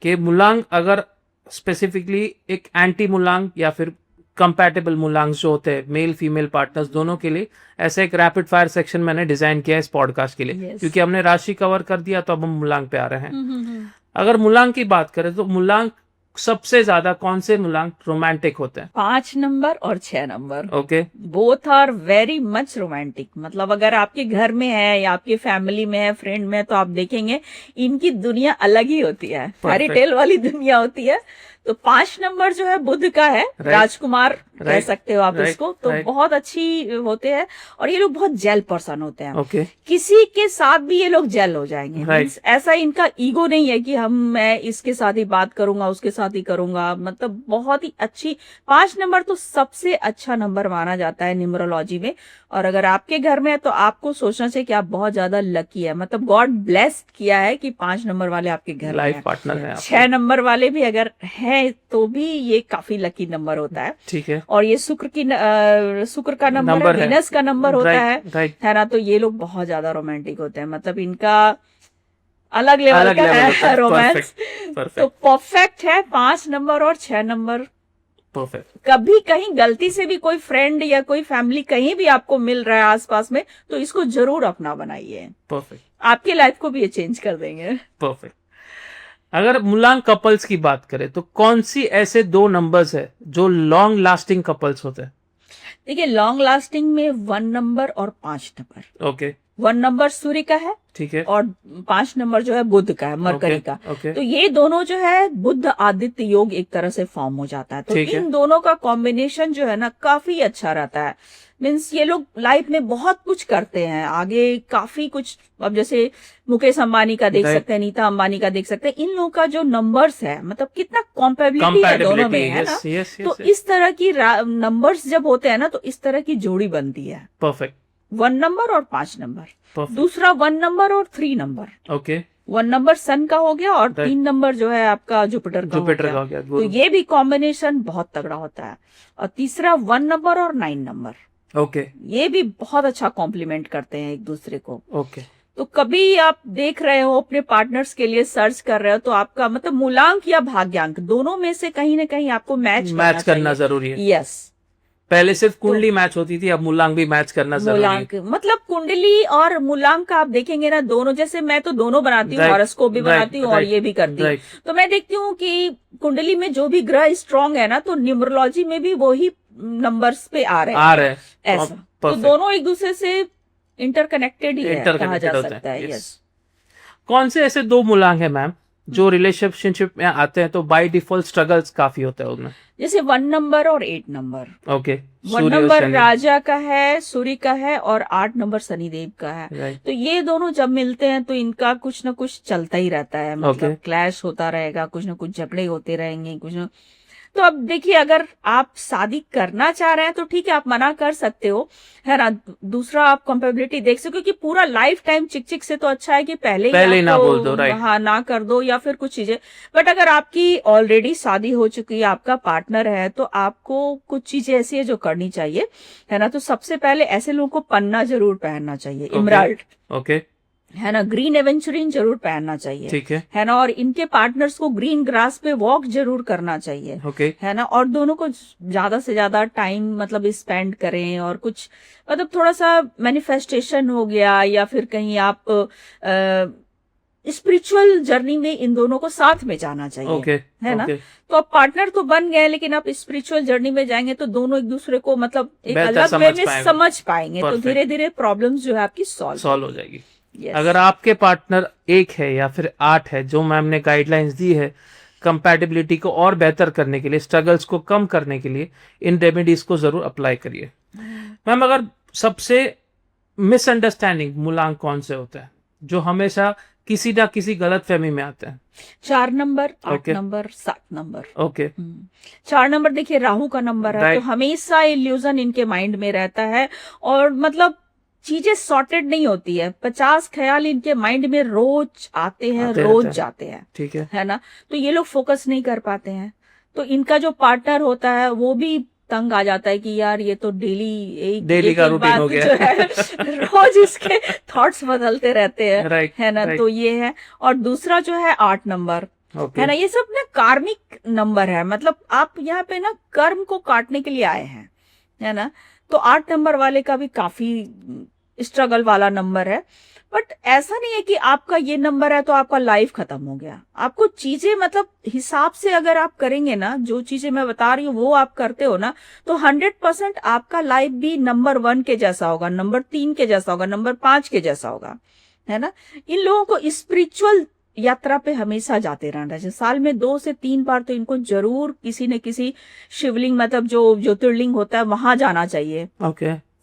कि मूलांक अगर स्पेसिफिकली एक एंटी मूलांक या फिर कंपैटिबल मूलांक जो होते हैं मेल फीमेल पार्टनर्स दोनों के लिए, ऐसा एक रैपिड फायर सेक्शन मैंने डिजाइन किया है इस पॉडकास्ट के लिए। क्योंकि हमने राशि कवर कर दिया तो अब हम मूलांक पे आ रहे हैं। अगर मूलांक की बात करें तो मूलांक सबसे ज्यादा कौन से मूलांक रोमांटिक होते हैं? 5 नंबर और 6 number. Okay, both are very much romantic. मतलब अगर आपके घर में है या आपकी फैमिली में है, फ्रेंड में है, तो आप देखेंगे इनकी दुनिया अलग ही होती है, फेरी टेल वाली दुनिया होती है। तो 5 नंबर जो है बुध का है, राजकुमार कह सकते हो आप इसको, तो बहुत अच्छी होते हैं और ये लोग बहुत जेल पर्सन होते हैं। किसी के साथ भी ये लोग जेल हो जाएंगे। ऐसा इनका ईगो नहीं है कि मैं इसके साथ ही बात करूंगा, उसके साथ ही करूंगा, मतलब बहुत ही अच्छी। 5 नंबर तो सबसे अच्छा नंबर माना जाता है न्यूमरोलॉजी में। और अगर आपके घर में है तो आपको सोचना चाहिए कि आप बहुत ज्यादा लकी है, मतलब गॉड ब्लेस किया है कि 5 नंबर वाले आपके घर लाइफ पार्टनर है। 6 नंबर वाले भी अगर है तो भी ये काफी लकी नंबर होता है। ठीक है, और ये शुक्र का नंबर है, वीनस का नंबर होता है ना, तो ये लोग बहुत ज्यादा रोमांटिक होते हैं। मतलब इनका अलग लेवल का है रोमांस। तो परफेक्ट है 5 नंबर और 6 नंबर। परफेक्ट। कभी कहीं गलती से भी कोई फ्रेंड या कोई फैमिली कहीं भी आपको मिल रहा है आसपास में, तो इसको जरूर अपना बनाइए। परफेक्ट। आपकी लाइफ को भी ये चेंज कर देंगे। परफेक्ट। अगर मूलांक कपल्स की बात करें तो कौन सी ऐसे 2 नंबर्स है जो लॉन्ग लास्टिंग कपल्स होते हैं? देखिए लॉन्ग लास्टिंग में 1 नंबर और 5 नंबर। ओके। 1 नंबर सूर्य का है, ठीक है, और 5 नंबर जो है बुध का है, मरकरी का। तो ये दोनों जो है बुध आदित्य योग एक तरह से फॉर्म हो जाता है। तो इन दोनों का कॉम्बिनेशन जो है ना काफी अच्छा रहता है। मीन्स ये लोग लाइफ में बहुत कुछ करते हैं आगे, काफी कुछ। अब जैसे मुकेश अंबानी का देख सकते हैं, नीता अंबानी का देख सकते हैं, इन लोगों का जो नंबर्स है, मतलब कितना कॉम्पेबिलिटी है दोनों में, है ना। तो इस तरह की नंबर्स जब होते हैं ना तो इस तरह की जोड़ी बनती है। परफेक्ट। 1 नंबर और 5 नंबर। दूसरा 1 नंबर और 3 नंबर। ओके। 1 नंबर सन का हो गया और 3 नंबर जो है आपका जुपिटर का हो गया। तो ये भी कॉम्बिनेशन बहुत तगड़ा होता है। और तीसरा 1 नंबर और 9 नंबर, ओके, ये भी बहुत अच्छा कॉम्प्लीमेंट करते हैं एक दूसरे को। ओके। तो कभी आप देख रहे हो अपने पार्टनर्स के लिए सर्च कर रहे हो, तो आपका मतलब मूलांक या भाग्यांक दोनों में से कहीं ना कहीं आपको मैच करना जरूरी है। यस, पहले सिर्फ कुंडली मैच होती थी, अब मूलांक भी मैच करना जरूरी है। मूलांक मतलब कुंडली और मूलांक का आप देखेंगे ना, दोनों, जैसे मैं तो दोनों बनाती हूँ, हॉरोस्कोप भी बनाती हूँ और ये भी करती हूँ। तो मैं देखती हूँ कि कुंडली में जो भी ग्रह स्ट्रांग है ना, तो न्यूमरोलॉजी में भी वही नंबर्स पे आ रहे हैं ऐसा। तो दोनों एक दूसरे से इंटरकनेक्टेड ही है, कहा जा सकता है। यस। कौन से ऐसे 2 मूलांक है मैम जो रिलेशनशिप में आते हैं तो बाय डिफॉल्ट स्ट्रगल्स काफी होता है उनमें? जैसे 1 नंबर और 8 नंबर। ओके। 1 नंबर राजा का है, सूर्य का है, और 8 नंबर शनिदेव का है। तो ये दोनों जब मिलते हैं तो इनका कुछ ना कुछ चलता ही रहता है, मतलब क्लैश होता रहेगा, कुछ ना कुछ झगड़े होते रहेंगे, कुछ ना। तो अब देखिए, अगर आप शादी करना चाह रहे हैं तो ठीक है, आप मना कर सकते हो, है ना। दूसरा आप कंपेबिलिटी देख सकते हो कि पूरा लाइफ टाइम चिक चिक से तो अच्छा है कि पहले ही ना बोल दो, राइट। हाँ, ना कर दो या फिर कुछ चीजें। बट अगर आपकी ऑलरेडी शादी हो चुकी है, आपका पार्टनर है, तो आपको कुछ चीजें ऐसी है जो करनी चाहिए, है ना। तो सबसे पहले ऐसे लोगों को पन्ना जरूर पहनना चाहिए, इमराल्ड, ओके, है ना। ग्रीन एवेंचुरिन जरूर पहनना चाहिए, ठीक है ना। और इनके पार्टनर्स को ग्रीन ग्रास पे वॉक जरूर करना चाहिए, है ना। और दोनों को ज्यादा से ज्यादा टाइम मतलब स्पेंड करें, और कुछ मतलब थोड़ा सा मैनिफेस्टेशन हो गया, या फिर कहीं आप स्पिरिचुअल जर्नी में इन दोनों को साथ में जाना चाहिए, है ना। तो अब पार्टनर तो बन गए, लेकिन आप स्पिरिचुअल जर्नी में जाएंगे तो दोनों एक दूसरे को मतलब एक अलग वे में समझ पाएंगे। तो धीरे धीरे प्रॉब्लम्स जो है आपकी सॉल्व हो जाएगी। Yes. अगर आपके पार्टनर 1 है या फिर 8 है, जो मैम ने गाइडलाइंस दी है कंपैटिबिलिटी को और बेहतर करने के लिए, स्ट्रगल्स को कम करने के लिए, इन रेमेडीज को जरूर अप्लाई करिए। मैम, अगर सबसे मिसअंडरस्टैंडिंग मूलांक कौन से होते हैं जो हमेशा किसी ना किसी गलत फहमी में आते हैं? 4 number, 8 number, 7 number. Okay. 4 number देखिए राहु का नंबर है, तो हमेशा इल्यूजन इनके माइंड में रहता है, और मतलब चीजें सॉर्टेड नहीं होती है। 50 ख्याल इनके माइंड में रोज आते हैं, रोज जाते हैं, ठीक है ना। तो ये लोग फोकस नहीं कर पाते हैं। तो इनका जो पार्टनर होता है वो भी तंग आ जाता है कि यार ये तो डेली का रूटीन हो गया है रोज इसके थॉट्स बदलते रहते हैं, है ना। तो ये है। और दूसरा जो है 8 नंबर, है ना। ये सब ना कार्मिक नंबर है, मतलब आप यहाँ पे ना कर्म को काटने के लिए आए हैं, है ना। तो 8 नंबर वाले का भी काफी स्ट्रगल वाला नंबर है। बट ऐसा नहीं है कि आपका ये नंबर है तो आपका लाइफ खत्म हो गया। आपको चीजें मतलब हिसाब से अगर आप करेंगे ना, जो चीजें मैं बता रही हूँ वो आप करते हो ना, तो 100% आपका लाइफ भी नंबर 1 के जैसा होगा, नंबर 3 के जैसा होगा, नंबर 5 के जैसा होगा, है ना। इन लोगों को स्पिरिचुअल यात्रा पे हमेशा जाते रहना चाहिए। साल में 2 से 3 बार तो इनको जरूर किसी न किसी शिवलिंग, मतलब जो ज्योतिर्लिंग होता है, वहां जाना चाहिए,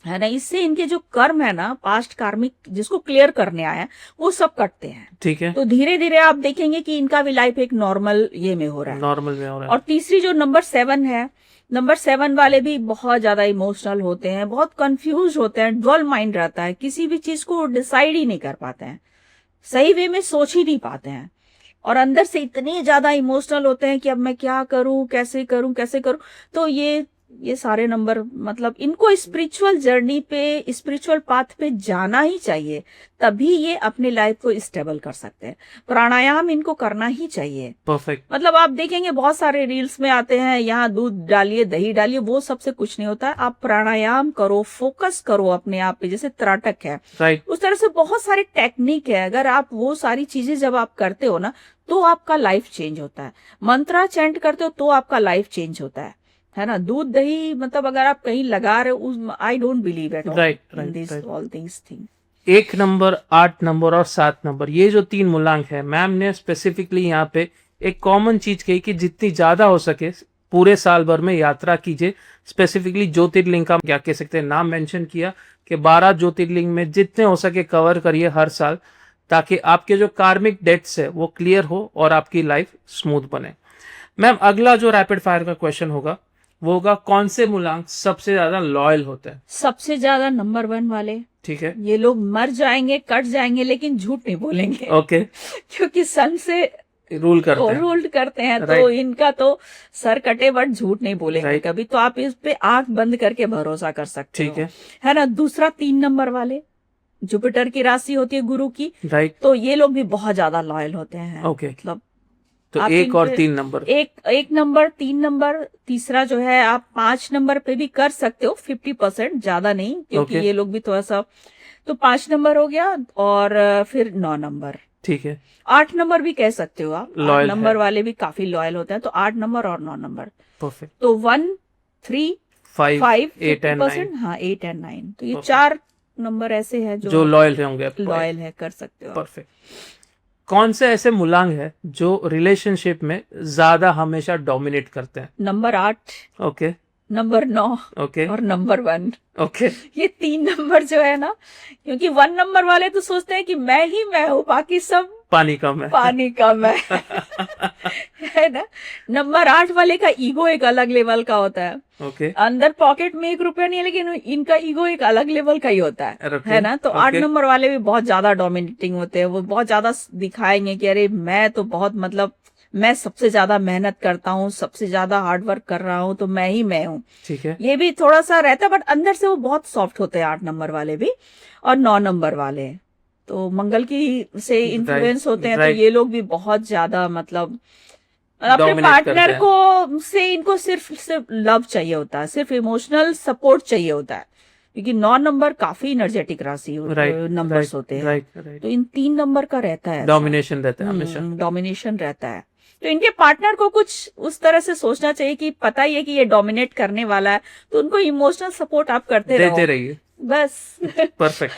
है ना। इससे इनके जो कर्म है ना, पास्ट कार्मिक जिसको क्लियर करने आए हैं, वो सब कटते हैं, ठीक है। तो धीरे धीरे आप देखेंगे कि इनका भी लाइफ एक नॉर्मल ये में हो रहा है। और तीसरी जो नंबर 7 है, नंबर 7 वाले भी बहुत ज्यादा इमोशनल होते हैं, बहुत कंफ्यूज होते हैं, ड्वल माइंड रहता है, किसी भी चीज को डिसाइड ही नहीं कर पाते हैं, सही वे में सोच ही नहीं पाते हैं, और अंदर से इतने ज्यादा इमोशनल होते हैं कि अब मैं क्या करूं, कैसे करूं, कैसे करूं। तो ये सारे नंबर मतलब इनको स्पिरिचुअल जर्नी पे, स्पिरिचुअल पाथ पे जाना ही चाहिए, तभी ये अपने लाइफ को स्टेबल कर सकते हैं। प्राणायाम इनको करना ही चाहिए। परफेक्ट। मतलब आप देखेंगे बहुत सारे रील्स में आते हैं, यहाँ दूध डालिए, दही डालिए, वो सबसे कुछ नहीं होता है। आप प्राणायाम करो, फोकस करो अपने आप पे, जैसे त्राटक है, राइट, उस तरह से बहुत सारे टेक्निक है। अगर आप वो सारी चीजें जब आप करते हो ना, तो आपका लाइफ चेंज होता है। मंत्रा चैंट करते हो तो आपका लाइफ चेंज होता है ना। दूध दही मतलब अगर आप कहीं लगा रहे हो, I don't believe at all this all this thing. 1 number, 8 number और 7 नंबर, ये जो 3 मूलांक है, मैम ने स्पेसिफिकली यहाँ पे एक कॉमन चीज कही कि जितनी ज्यादा हो सके पूरे साल भर में यात्रा कीजिए। स्पेसिफिकली ज्योतिर्लिंग का क्या कह सकते हैं नाम मेंशन किया कि 12 ज्योतिर्लिंग में जितने हो सके कवर करिए हर साल, ताकि आपके जो कार्मिक डेट्स है वो क्लियर हो और आपकी लाइफ स्मूथ बने। मैम, अगला जो रैपिड फायर का क्वेश्चन होगा वो होगा कौन से मूलांक सबसे ज्यादा लॉयल होते हैं? सबसे ज्यादा नंबर 1 वाले। ठीक है। ये लोग मर जाएंगे, कट जाएंगे, लेकिन झूठ नहीं बोलेंगे। ओके। क्योंकि सन से रूल करते हैं। रूल करते हैं, तो Right. इनका तो सर कटे बट झूठ नहीं बोलेंगे Right. कभी। तो आप इस पे आंख बंद करके भरोसा कर सकते हो। ठीक है। है ना। दूसरा 3 नंबर वाले, जुपिटर की राशि होती है गुरु की, राइट। तो ये लोग भी बहुत ज्यादा लॉयल होते हैं। ओके। मतलब तो आप 1 इन और पे 3 नंबर। एक नंबर, 3 नंबर, तीसरा जो है आप 5 नंबर पे भी कर सकते हो, 50%, ज्यादा नहीं, क्योंकि Okay. ये लोग भी थोड़ा सा। तो 5 नंबर हो गया, और फिर 9 नंबर, ठीक है। 8 नंबर भी कह सकते हो आप। 8 Loyal नंबर है। वाले भी काफी लॉयल होते हैं, तो 8 नंबर और 9 नंबर। परफेक्ट। तो 1, 3, 5, 5, 8 एंड 9 50%, हाँ 8 और 9। तो ये Perfect. 4 नंबर ऐसे हैं जो जो लॉयल होंगे आपको। लॉयल है, कर सकते हो आप। परफेक्ट। कौन से ऐसे मूलांक है जो रिलेशनशिप में ज्यादा हमेशा डोमिनेट करते हैं? Number 8, okay. Number 9 okay. और नंबर 1। ओके। ये 3 नंबर जो है ना, क्योंकि 1 नंबर वाले तो सोचते हैं कि मैं ही मैं हूँ, बाकी सब पानी कम है। पानी कम है। है ना। नंबर 8 वाले का ईगो एक अलग लेवल का होता है। ओके। अंदर पॉकेट में 1 रुपया नहीं है, लेकिन इनका ईगो एक अलग लेवल का ही होता है। Okay. है ना। तो 8 Okay. नंबर वाले भी बहुत ज्यादा डोमिनेटिंग होते हैं। वो बहुत ज्यादा दिखाएंगे कि अरे मैं तो बहुत, मतलब मैं सबसे ज्यादा मेहनत करता हूँ, सबसे ज्यादा हार्ड वर्क कर रहा हूँ, तो मैं ही मैं हूँ। ठीक है। ये भी थोड़ा सा रहता है, बट अंदर से वो बहुत सॉफ्ट होते हैं 8 नंबर वाले भी। और 9 नंबर वाले तो मंगल की से इन्फ्लुएंस होते हैं, तो right. ये लोग भी बहुत ज्यादा, मतलब अपने Dominate पार्टनर करते को से इनको सिर्फ सिर्फ लव चाहिए होता है, सिर्फ इमोशनल सपोर्ट चाहिए होता है। क्योंकि 9 नंबर काफी एनर्जेटिक राशि नंबर्स होते हैं। राइट। तो इन 3 नंबर का रहता है, डोमिनेशन रहता है हमेशा। डोमिनेशन रहता है। तो इनके पार्टनर को कुछ उस तरह से सोचना चाहिए कि पता ही है कि ये डोमिनेट करने वाला है, तो उनको इमोशनल सपोर्ट आप करते देते रहो रहिए। बस। परफेक्ट।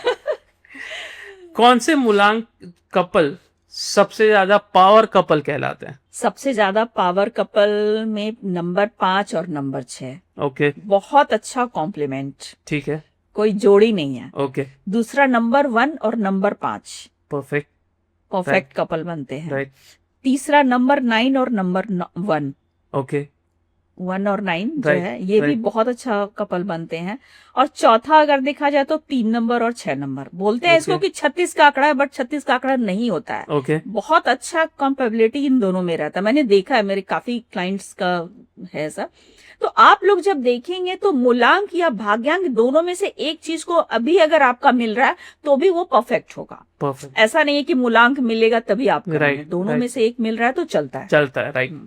कौन से मूलांक कपल सबसे ज्यादा पावर कपल कहलाते हैं? सबसे ज्यादा पावर कपल में नंबर 5 और नंबर 6। ओके। बहुत अच्छा कॉम्प्लीमेंट, ठीक है। कोई जोड़ी नहीं है। ओके। दूसरा नंबर 1 और नंबर 5 परफेक्ट। परफेक्ट कपल बनते हैं। राइट। तीसरा नंबर 9 और नंबर 1, ओके। 1 और 9 जो Right, है, ये भी right. बहुत अच्छा कपल बनते हैं। और चौथा अगर देखा जाए तो 3 नंबर और 6 नंबर। बोलते हैं इसको Okay. कि 36 का आंकड़ा है, बट 36 का आंकड़ा नहीं होता है। ओके। बहुत अच्छा कंपेबिलिटी इन दोनों में रहता है। मैंने देखा है, मेरे काफी क्लाइंट्स का है ऐसा। तो आप लोग जब देखेंगे तो मूलांक या भाग्यांक दोनों में से एक चीज को अभी अगर आपका मिल रहा है तो भी वो परफेक्ट होगा। परफेक्ट। ऐसा नहीं है कि मूलांक मिलेगा तभी आप करेंगे। Right, दोनों right. में से एक मिल रहा है तो चलता है। चलता है। राइट।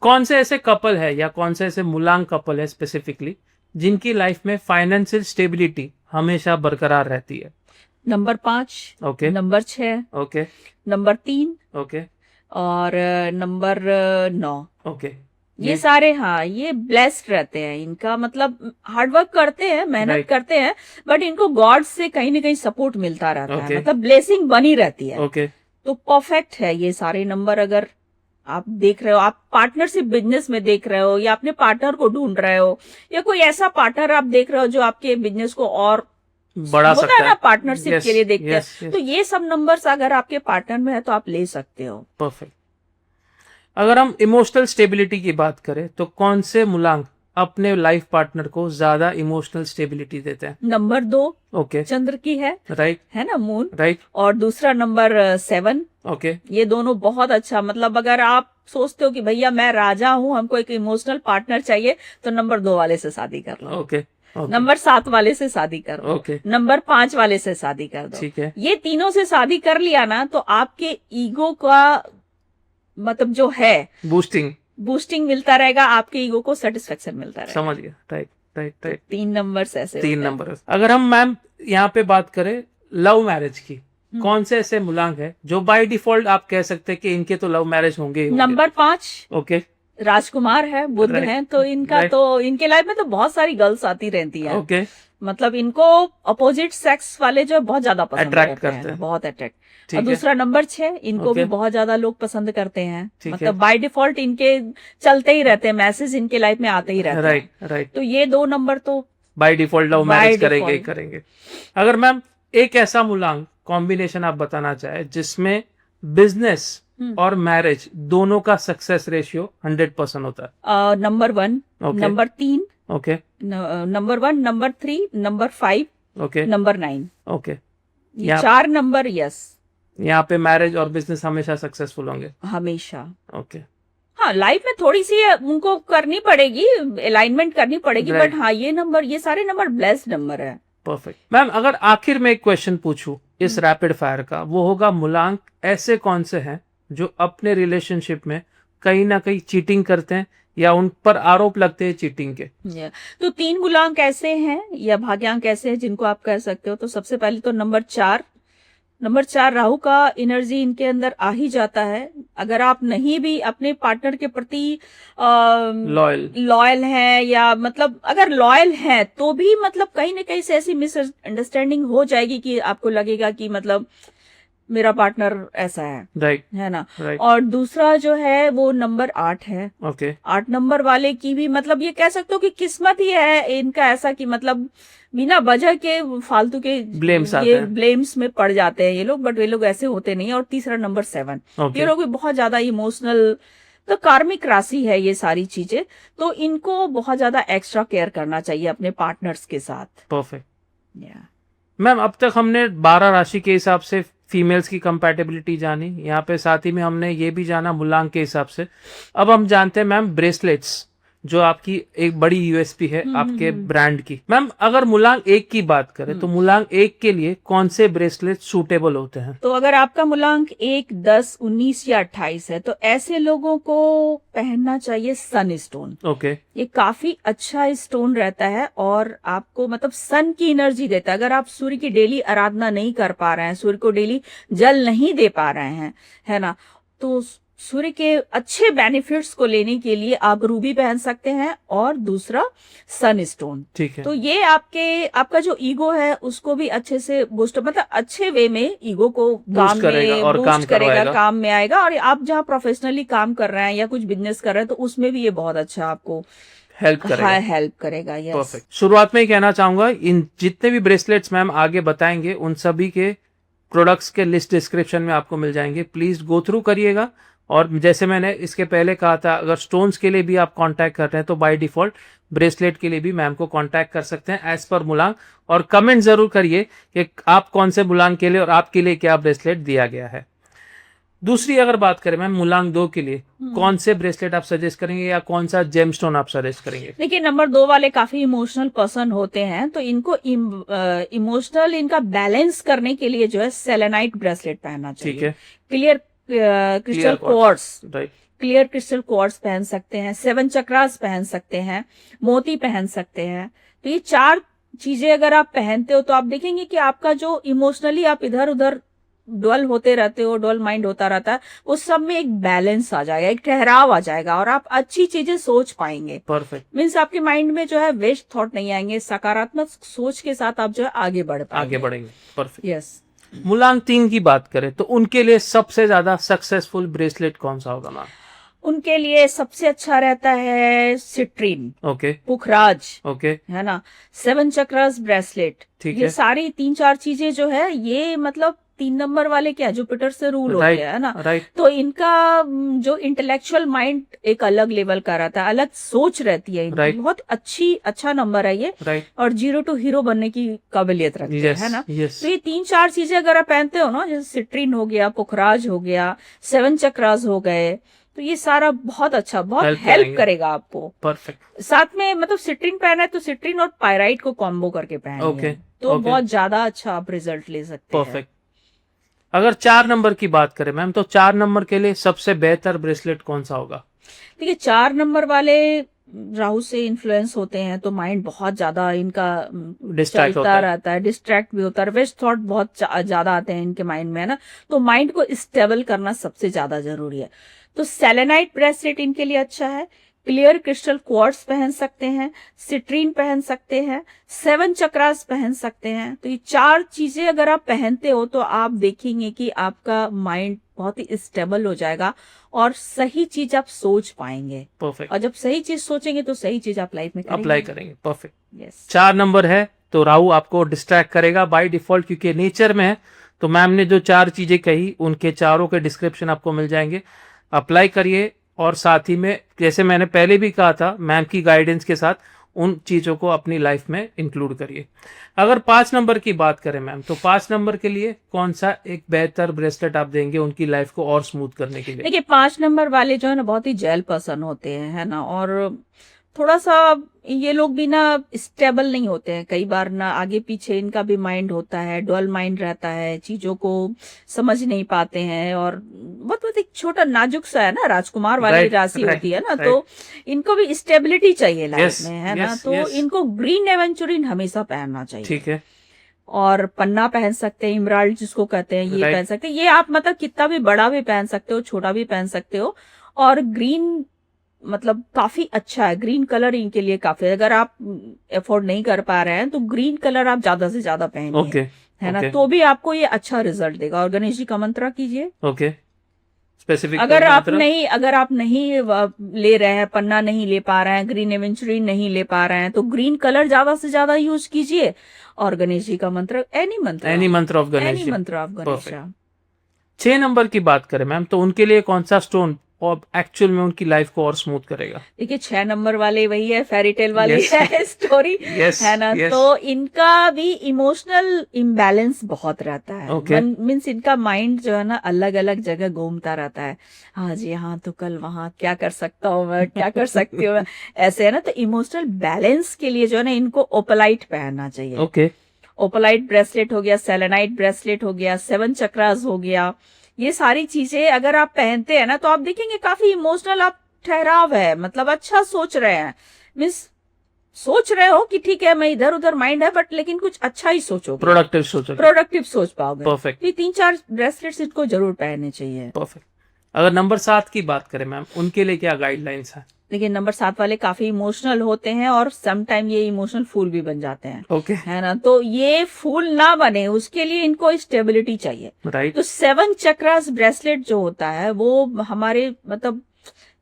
कौन से ऐसे कपल है या कौन से ऐसे मूलांक कपल है स्पेसिफिकली जिनकी लाइफ में फाइनेंशियल स्टेबिलिटी हमेशा बरकरार रहती है? Number 5, okay. Number 6, okay. Number 3 okay. और नंबर 9। ओके। ये सारे, हाँ, ये ब्लेस्ड रहते हैं। इनका मतलब हार्डवर्क करते हैं, मेहनत Right. करते हैं, बट इनको गॉड से कहीं ना कहीं सपोर्ट मिलता रहता है। Okay. मतलब ब्लेसिंग बनी रहती है। ओके। तो परफेक्ट है ये सारे नंबर। अगर आप देख रहे हो, आप पार्टनरशिप बिजनेस में देख रहे हो, या अपने पार्टनर को ढूंढ रहे हो, या कोई ऐसा पार्टनर आप देख रहे हो जो आपके बिजनेस को और बढ़ा होता सकता है ना, पार्टनरशिप के लिए देखते yes, हैं। तो ये सब नंबर्स अगर आपके पार्टनर में है तो आप ले सकते हो। परफेक्ट। अगर हम इमोशनल स्टेबिलिटी की बात करें तो कौन से मूलांक अपने लाइफ पार्टनर को ज्यादा इमोशनल स्टेबिलिटी देते हैं? Number 2 okay. चंद्र की है राइट। ना, मून। राइट। और दूसरा नंबर 7। ओके। ये दोनों बहुत अच्छा, मतलब अगर आप सोचते हो कि भैया मैं राजा हूं, हमको एक इमोशनल पार्टनर चाहिए, तो नंबर 2 वाले से शादी कर लो। ओके। नंबर 7 वाले से शादी कर लो। ओके। नंबर 5 वाले से शादी कर दो। ठीक है। ये तीनों से शादी कर लिया ना, तो आपके ईगो का मतलब जो है बूस्टिंग मिलता रहेगा, आपके ईगो को सेटिस्फेक्शन मिलता रहेगा। समझ गया। राइट। राइट। राइट। 3 नंबर ऐसे 3 नंबर। अगर हम मैम यहाँ पे बात करें लव मैरिज की, कौन से ऐसे मूलांक है जो बाय डिफॉल्ट आप कह सकते हैं कि इनके तो लव मैरिज होंगे ही होंगे? Number 5 okay. राजकुमार है, बुध Right. है, तो इनका Right. तो इनके लाइफ में तो बहुत सारी गर्ल्स आती रहती है। ओके। मतलब इनको अपोजिट सेक्स वाले जो है बहुत ज्यादा पसंद Attract करते करते हैं। बहुत अट्रैक्ट। ठीक और है। दूसरा नंबर 6, इनको Okay. भी बहुत ज्यादा लोग पसंद करते हैं। ठीक है। मतलब बाय डिफॉल्ट इनके चलते ही रहते हैं, मैसेज इनके लाइफ में आते ही रहते हैं। राइट। राइट। तो ये 2 नंबर तो by default love By marriage करेंगे ही default. करेंगे। अगर मैम एक ऐसा मूलांक कॉम्बिनेशन आप बताना चाहे जिसमें बिजनेस और मैरिज दोनों का सक्सेस रेशियो 100% होता है? Number 1, Okay. Number 3, okay number 1, number 3, number 5, okay number 9, okay. ये यहाँ 4 नंबर यस यहाँ पे मैरिज और बिजनेस हमेशा सक्सेसफुल होंगे। हमेशा। ओके हाँ, लाइफ में थोड़ी सी उनको करनी पड़ेगी, अलाइनमेंट करनी पड़ेगी, Right. बट हाँ ये सारे नंबर ब्लेस्ड नंबर है। परफेक्ट। मैम अगर आखिर में एक क्वेश्चन पूछूं इस रैपिड फायर का, वो होगा मूलांक ऐसे कौन से हैं जो अपने रिलेशनशिप में कहीं ना कहीं चीटिंग करते हैं या उन पर आरोप लगते हैं चीटिंग के? तो 3 मूलांक ऐसे हैं या भाग्यांक ऐसे हैं जिनको आप कह सकते हो। तो सबसे पहले तो नंबर 4 राहु का एनर्जी इनके अंदर आ ही जाता है। अगर आप नहीं भी अपने पार्टनर के प्रति लॉयल हैं, या मतलब अगर लॉयल हैं तो भी मतलब कहीं ना कहीं से ऐसी मिसअंडरस्टैंडिंग हो जाएगी कि आपको लगेगा कि मतलब मेरा पार्टनर ऐसा है, राइट है ना। राइट। और दूसरा जो है वो नंबर 8 है। ओके 8 नंबर वाले की भी मतलब ये कह सकते हो कि किस्मत ही है इनका ऐसा कि मतलब बिना वजह के फालतू के ब्लेम्स आते ये हैं। ब्लेम्स में पड़ जाते हैं ये लोग, बट वे लोग ऐसे होते नहीं है। और तीसरा नंबर 7, ये लोग भी बहुत ज्यादा इमोशनल, तो कार्मिक राशि है ये सारी चीजें। तो इनको बहुत ज्यादा एक्स्ट्रा केयर करना चाहिए अपने पार्टनर्स के साथ। परफेक्ट। मैम अब तक हमने 12 राशि के हिसाब से फीमेल्स की कंपैटिबिलिटी जानी, यहाँ पे साथ ही में हमने ये भी जाना मूलांक के हिसाब से। अब हम जानते हैं मैम ब्रेसलेट्स, जो आपकी एक बड़ी यूएसपी है आपके ब्रांड की। मैम अगर मूलांक 1 की बात करें तो मूलांक 1 के लिए कौन से ब्रेसलेट सूटेबल होते हैं? तो अगर आपका मूलांक 1, 10, 19 या 28 है तो ऐसे लोगों को पहनना चाहिए सन स्टोन। ओके ये काफी अच्छा स्टोन रहता है और आपको मतलब सन की एनर्जी देता है। अगर आप सूर्य की डेली आराधना नहीं कर पा रहे हैं, सूर्य को डेली जल नहीं दे पा रहे हैं, है ना, तो सूर्य के अच्छे बेनिफिट्स को लेने के लिए आप रूबी पहन सकते हैं और दूसरा सन स्टोन। ठीक है। तो ये आपका जो ईगो है उसको भी अच्छे से बूस्ट, मतलब अच्छे वे में ईगो को काम करेगा में और बूस्ट काम करेगा, करवाएगा। काम में आएगा। और आप जहाँ प्रोफेशनली काम कर रहे हैं या कुछ बिजनेस कर रहे हैं तो उसमें भी ये बहुत अच्छा आपको हेल्प करेगा। हेल्प करेगा। Yes perfect. शुरुआत में ही कहना चाहूंगा, इन जितने भी ब्रेसलेट्स मैम आगे बताएंगे उन सभी के प्रोडक्ट्स के लिस्ट डिस्क्रिप्शन में आपको मिल जाएंगे, प्लीज गो थ्रू करिएगा। और जैसे मैंने इसके पहले कहा था, अगर स्टोन्स के लिए भी आप कांटेक्ट कर रहे हैं तो बाय डिफॉल्ट ब्रेसलेट के लिए भी मैम को कांटेक्ट कर सकते हैं एज पर मूलांक। और कमेंट जरूर करिए कि आप कौन से मूलांक के लिए और आपके लिए क्या ब्रेसलेट दिया गया है। दूसरी अगर बात करें मैम मूलांक 2 के लिए कौन से ब्रेसलेट आप सजेस्ट करेंगे या कौन सा जेम स्टोन आप सजेस्ट करेंगे? देखिए, नंबर 2 वाले काफी इमोशनल पर्सन होते हैं, तो इनको इमोशनल इनका बैलेंस करने के लिए जो है सेलेनाइट ब्रेसलेट पहनना चाहिए। ठीक है। Clear crystal quartz, right. Clear crystal quartz पहन सकते हैं, 7 चक्रास पहन सकते हैं, मोती पहन सकते हैं। तो ये 4 चीजें अगर आप पहनते हो तो आप देखेंगे कि आपका जो इमोशनली आप इधर उधर डुअल होते रहते हो, डुअल माइंड होता रहता है, उस सब में एक बैलेंस आ जाएगा, एक ठहराव आ जाएगा और आप अच्छी चीजें सोच पाएंगे। परफेक्ट। मीन्स आपके माइंड में जो है वेस्ट थॉट नहीं आएंगे, सकारात्मक सोच के साथ आप जो है आगे बढ़ेंगे। परफेक्ट। यस। मूलांक 3 की बात करें तो उनके लिए सबसे ज्यादा सक्सेसफुल ब्रेसलेट कौन सा होगा मैम? उनके लिए सबसे अच्छा रहता है सिट्रीन, ओके पुखराज, ओके। है ना, 7 चक्रास ब्रेसलेट। ठीक ये है। सारी 3-4 चीजें जो है ये मतलब 3 नंबर वाले क्या जुपिटर से रूल होते हैं, है ना। राइट। तो इनका जो इंटेलेक्चुअल माइंड एक अलग लेवल का रहता है, अलग सोच रहती है इनकी। Right. बहुत अच्छा नंबर है ये। राइट। और 0 to हीरो बनने की काबिलियत रखते हैं, है ना। यस। तो ये 3-4 चीजें अगर आप पहनते हो ना, जैसे सिट्रीन हो गया, पुखराज हो गया, 7 चक्रास हो गए, तो ये सारा बहुत अच्छा, बहुत हेल्प करेगा आपको। परफेक्ट। साथ में मतलब सिट्रीन पहना है तो सिट्रीन और पायराइट को कॉम्बो करके पहनिए। ओके, तो ओके। बहुत ज्यादा अच्छा आप रिजल्ट ले सकते हैं। परफेक्ट। अगर 4 नंबर की बात करें मैम तो 4 नंबर के लिए सबसे बेहतर ब्रेसलेट कौन सा होगा? देखिए, 4 नंबर वाले राहु से इन्फ्लुएंस होते हैं तो माइंड बहुत ज्यादा इनका डिस्ट्रैक्ट चलता रहता है, डिस्ट्रैक्ट भी होता है, वेस्ट थॉट बहुत ज्यादा आते हैं इनके माइंड में, है ना। तो माइंड को स्टेबल करना सबसे ज्यादा जरूरी है। तो सेलेनाइट ब्रेसलेट इनके लिए अच्छा है। क्लियर क्रिस्टल क्वार्ट्स पहन सकते हैं, सिट्रीन पहन सकते हैं, 7 चक्रास पहन सकते हैं। तो ये 4 चीजें अगर आप पहनते हो तो आप देखेंगे कि आपका माइंड बहुत ही स्टेबल हो जाएगा और सही चीज आप सोच पाएंगे। परफेक्ट। और जब सही चीज सोचेंगे तो सही चीज आप लाइफ में अप्लाई करेंगे। परफेक्ट। यस। 4 नंबर है तो राहु आपको डिस्ट्रैक्ट करेगा बाय डिफॉल्ट, क्योंकि नेचर में है तो मैम ने जो 4 चीजें कही उनके चारों के डिस्क्रिप्शन आपको मिल जाएंगे, अप्लाई करिए। और साथ ही में जैसे मैंने पहले भी कहा था, मैम की गाइडेंस के साथ उन चीजों को अपनी लाइफ में इंक्लूड करिए। अगर 5 नंबर की बात करें मैम, तो 5 नंबर के लिए कौन सा एक बेहतर ब्रेसलेट आप देंगे उनकी लाइफ को और स्मूथ करने के लिए? देखिए 5 नंबर वाले जो है ना बहुत ही जेल पर्सन होते हैं, है ना, और थोड़ा सा ये लोग भी ना स्टेबल नहीं होते हैं, कई बार ना आगे पीछे इनका भी माइंड होता है, डुअल माइंड रहता है, चीजों को समझ नहीं पाते हैं, और बहुत बहुत एक छोटा नाजुक सा है ना, राजकुमार वाली राशि होती है ना, तो इनको भी स्टेबिलिटी चाहिए लाइफ में, है ना, तो इनको ग्रीन एवेंचुरिन हमेशा पहनना चाहिए। ठीक है। और पन्ना पहन सकते हैं, इमराल्ड जिसको कहते हैं, ये पहन सकते हैं। ये आप मतलब कितना भी बड़ा भी पहन सकते हो, छोटा भी पहन सकते हो। और ग्रीन मतलब काफी अच्छा है, ग्रीन कलर इनके लिए काफी है। अगर आप अफोर्ड नहीं कर पा रहे हैं तो ग्रीन कलर आप ज्यादा से ज्यादा पहनिए, है ना, तो भी आपको ये अच्छा रिजल्ट देगा। और गणेश जी का मंत्र कीजिए। ओके, स्पेसिफिक अगर आप नहीं ले रहे हैं, पन्ना नहीं ले पा रहे हैं, ग्रीन एवेंचुरिन नहीं ले पा रहे हैं, तो ग्रीन कलर ज्यादा से ज्यादा यूज कीजिए। और गणेश जी का मंत्र एनी मंत्र ऑफ गणेश। 6 नंबर की बात करें मैम, तो उनके लिए कौन सा स्टोन और एक्चुअल में उनकी लाइफ को और स्मूथ करेगा? देखिए 6 नंबर वाले वही है, फेरीटेल वाली है स्टोरी, है ना, तो इनका भी इमोशनल इम्बैलेंस बहुत रहता है। मीन्स इनका माइंड जो है ना अलग अलग जगह घूमता रहता है, हाँ जी हाँ तो कल वहां क्या कर सकता हूँ मैं, क्या कर सकती हूँ मैं, ऐसे है ना। तो इमोशनल बैलेंस के लिए जो है ना इनको ओपलाइट पहनना चाहिए। ओपलाइट ब्रेसलेट हो गया, सेलेनाइट ब्रेसलेट हो गया, 7 चक्रास हो गया, ये सारी चीजें अगर आप पहनते हैं ना तो आप देखेंगे काफी इमोशनल आप ठहराव है, मतलब अच्छा सोच रहे हैं, मीन्स सोच रहे हो कि ठीक है मैं इधर उधर माइंड है, बट लेकिन कुछ अच्छा ही सोचोगे, प्रोडक्टिव सोच पाओगे। परफेक्ट। ये 3-4 ब्रेसलेट्स इनको जरूर पहनने चाहिए। परफेक्ट। अगर नंबर 7 की बात करें मैम, उनके लिए क्या गाइडलाइंस है? देखिए नंबर 7 वाले काफी इमोशनल होते हैं और सम टाइम ये इमोशनल फूल भी बन जाते हैं, है ना, तो ये फूल ना बने उसके लिए इनको स्टेबिलिटी चाहिए। तो 7 चक्रास ब्रेसलेट जो होता है वो हमारे मतलब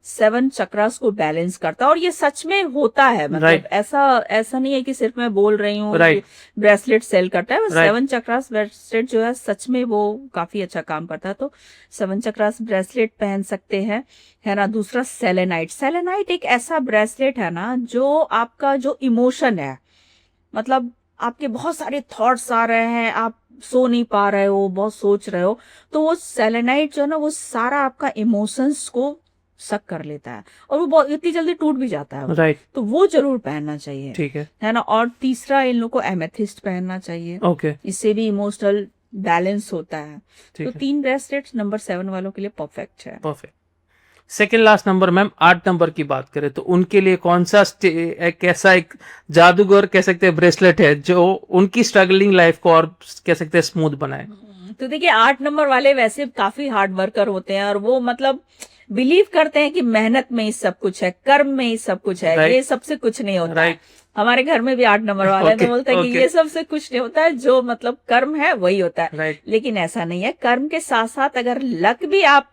7 चक्रास को बैलेंस करता है, और ये सच में होता है, मतलब ऐसा नहीं है कि सिर्फ मैं बोल रही हूँ ब्रेसलेट सेल करता है। 7 चक्रास ब्रेसलेट जो है सच में वो काफी अच्छा काम करता है, तो 7 चक्रास ब्रेसलेट पहन सकते हैं, है ना। दूसरा सेलेनाइट एक ऐसा ब्रेसलेट है ना जो आपका जो इमोशन है, मतलब आपके बहुत सारे थॉट्स आ रहे हैं, आप सो नहीं पा रहे हो, बहुत सोच रहे हो, तो वो सेलेनाइट जो है ना वो सारा आपका इमोशंस को सक कर लेता है, और वो बहुत इतनी जल्दी टूट भी जाता है। तो वो जरूर पहनना चाहिए, ठीक है ना। और तीसरा इन लोग को एमेथिस्ट पहनना चाहिए। इससे भी इमोशनल बैलेंस होता है। तो 3 ब्रेसलेट्स नंबर 7 वालों के लिए परफेक्ट है। Perfect. Second last number ma'am, 8 number की बात करें तो उनके लिए कौन सा कैसा एक जादूगर कह सकते हैं ब्रेसलेट है जो उनकी स्ट्रगलिंग लाइफ को और कह सकते हैं स्मूथ बनाए? तो देखिए 8 नंबर वाले वैसे काफी हार्ड वर्कर होते हैं, और वो मतलब बिलीव करते हैं कि मेहनत में ही सब कुछ है, कर्म में ही सब कुछ है, ये सबसे कुछ नहीं होता है। हमारे घर में भी 8 नंबर वाले हैं, तो बोलते हैं कि ये सबसे कुछ नहीं होता है, जो मतलब कर्म है वही होता है। लेकिन ऐसा नहीं है, कर्म के साथ साथ अगर लक भी आप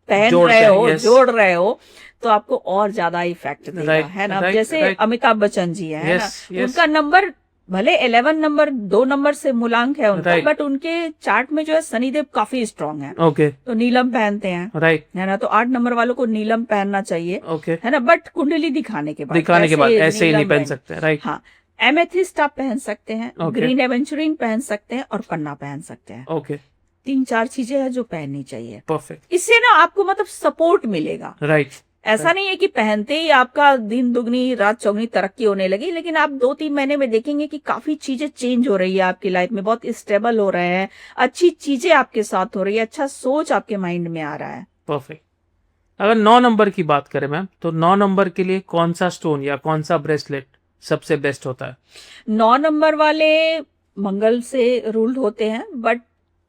पहन रहे हो, जोड़ रहे हो, तो आपको और ज्यादा इफेक्ट देगा, है ना। जैसे अमिताभ बच्चन जी है ना, उनका नंबर भले 11 नंबर 2 नंबर से मूलांक है उनका, बट उनके चार्ट में जो है शनिदेव काफी स्ट्रांग है। तो नीलम पहनते हैं, है ना, तो 8 नंबर वालों को नीलम पहनना चाहिए, है ना, बट कुंडली दिखाने के बाद ऐसे ही नहीं पहन सकते। हाँ, एमेथिस्ट आप पहन सकते हैं, ग्रीन एवेंचुरिन पहन सकते हैं, और पन्ना पहन सकते हैं। 3-4 चीजें हैं जो पहननी चाहिए। परफेक्ट। इससे ना आपको मतलब सपोर्ट मिलेगा। ऐसा नहीं है कि पहनते ही आपका दिन दुगनी रात चौगनी तरक्की होने लगी, लेकिन आप 2-3 महीने में देखेंगे कि काफी चीजें चेंज हो रही है आपकी लाइफ में, बहुत स्टेबल हो रहे हैं, अच्छी चीजें आपके साथ हो रही है, अच्छा सोच आपके माइंड में आ रहा है। परफेक्ट। अगर 9 नंबर की बात करें मैम, तो 9 नंबर के लिए कौन सा स्टोन या कौन सा ब्रेसलेट सबसे बेस्ट होता है? 9 नंबर वाले मंगल से रूल्ड होते हैं, बट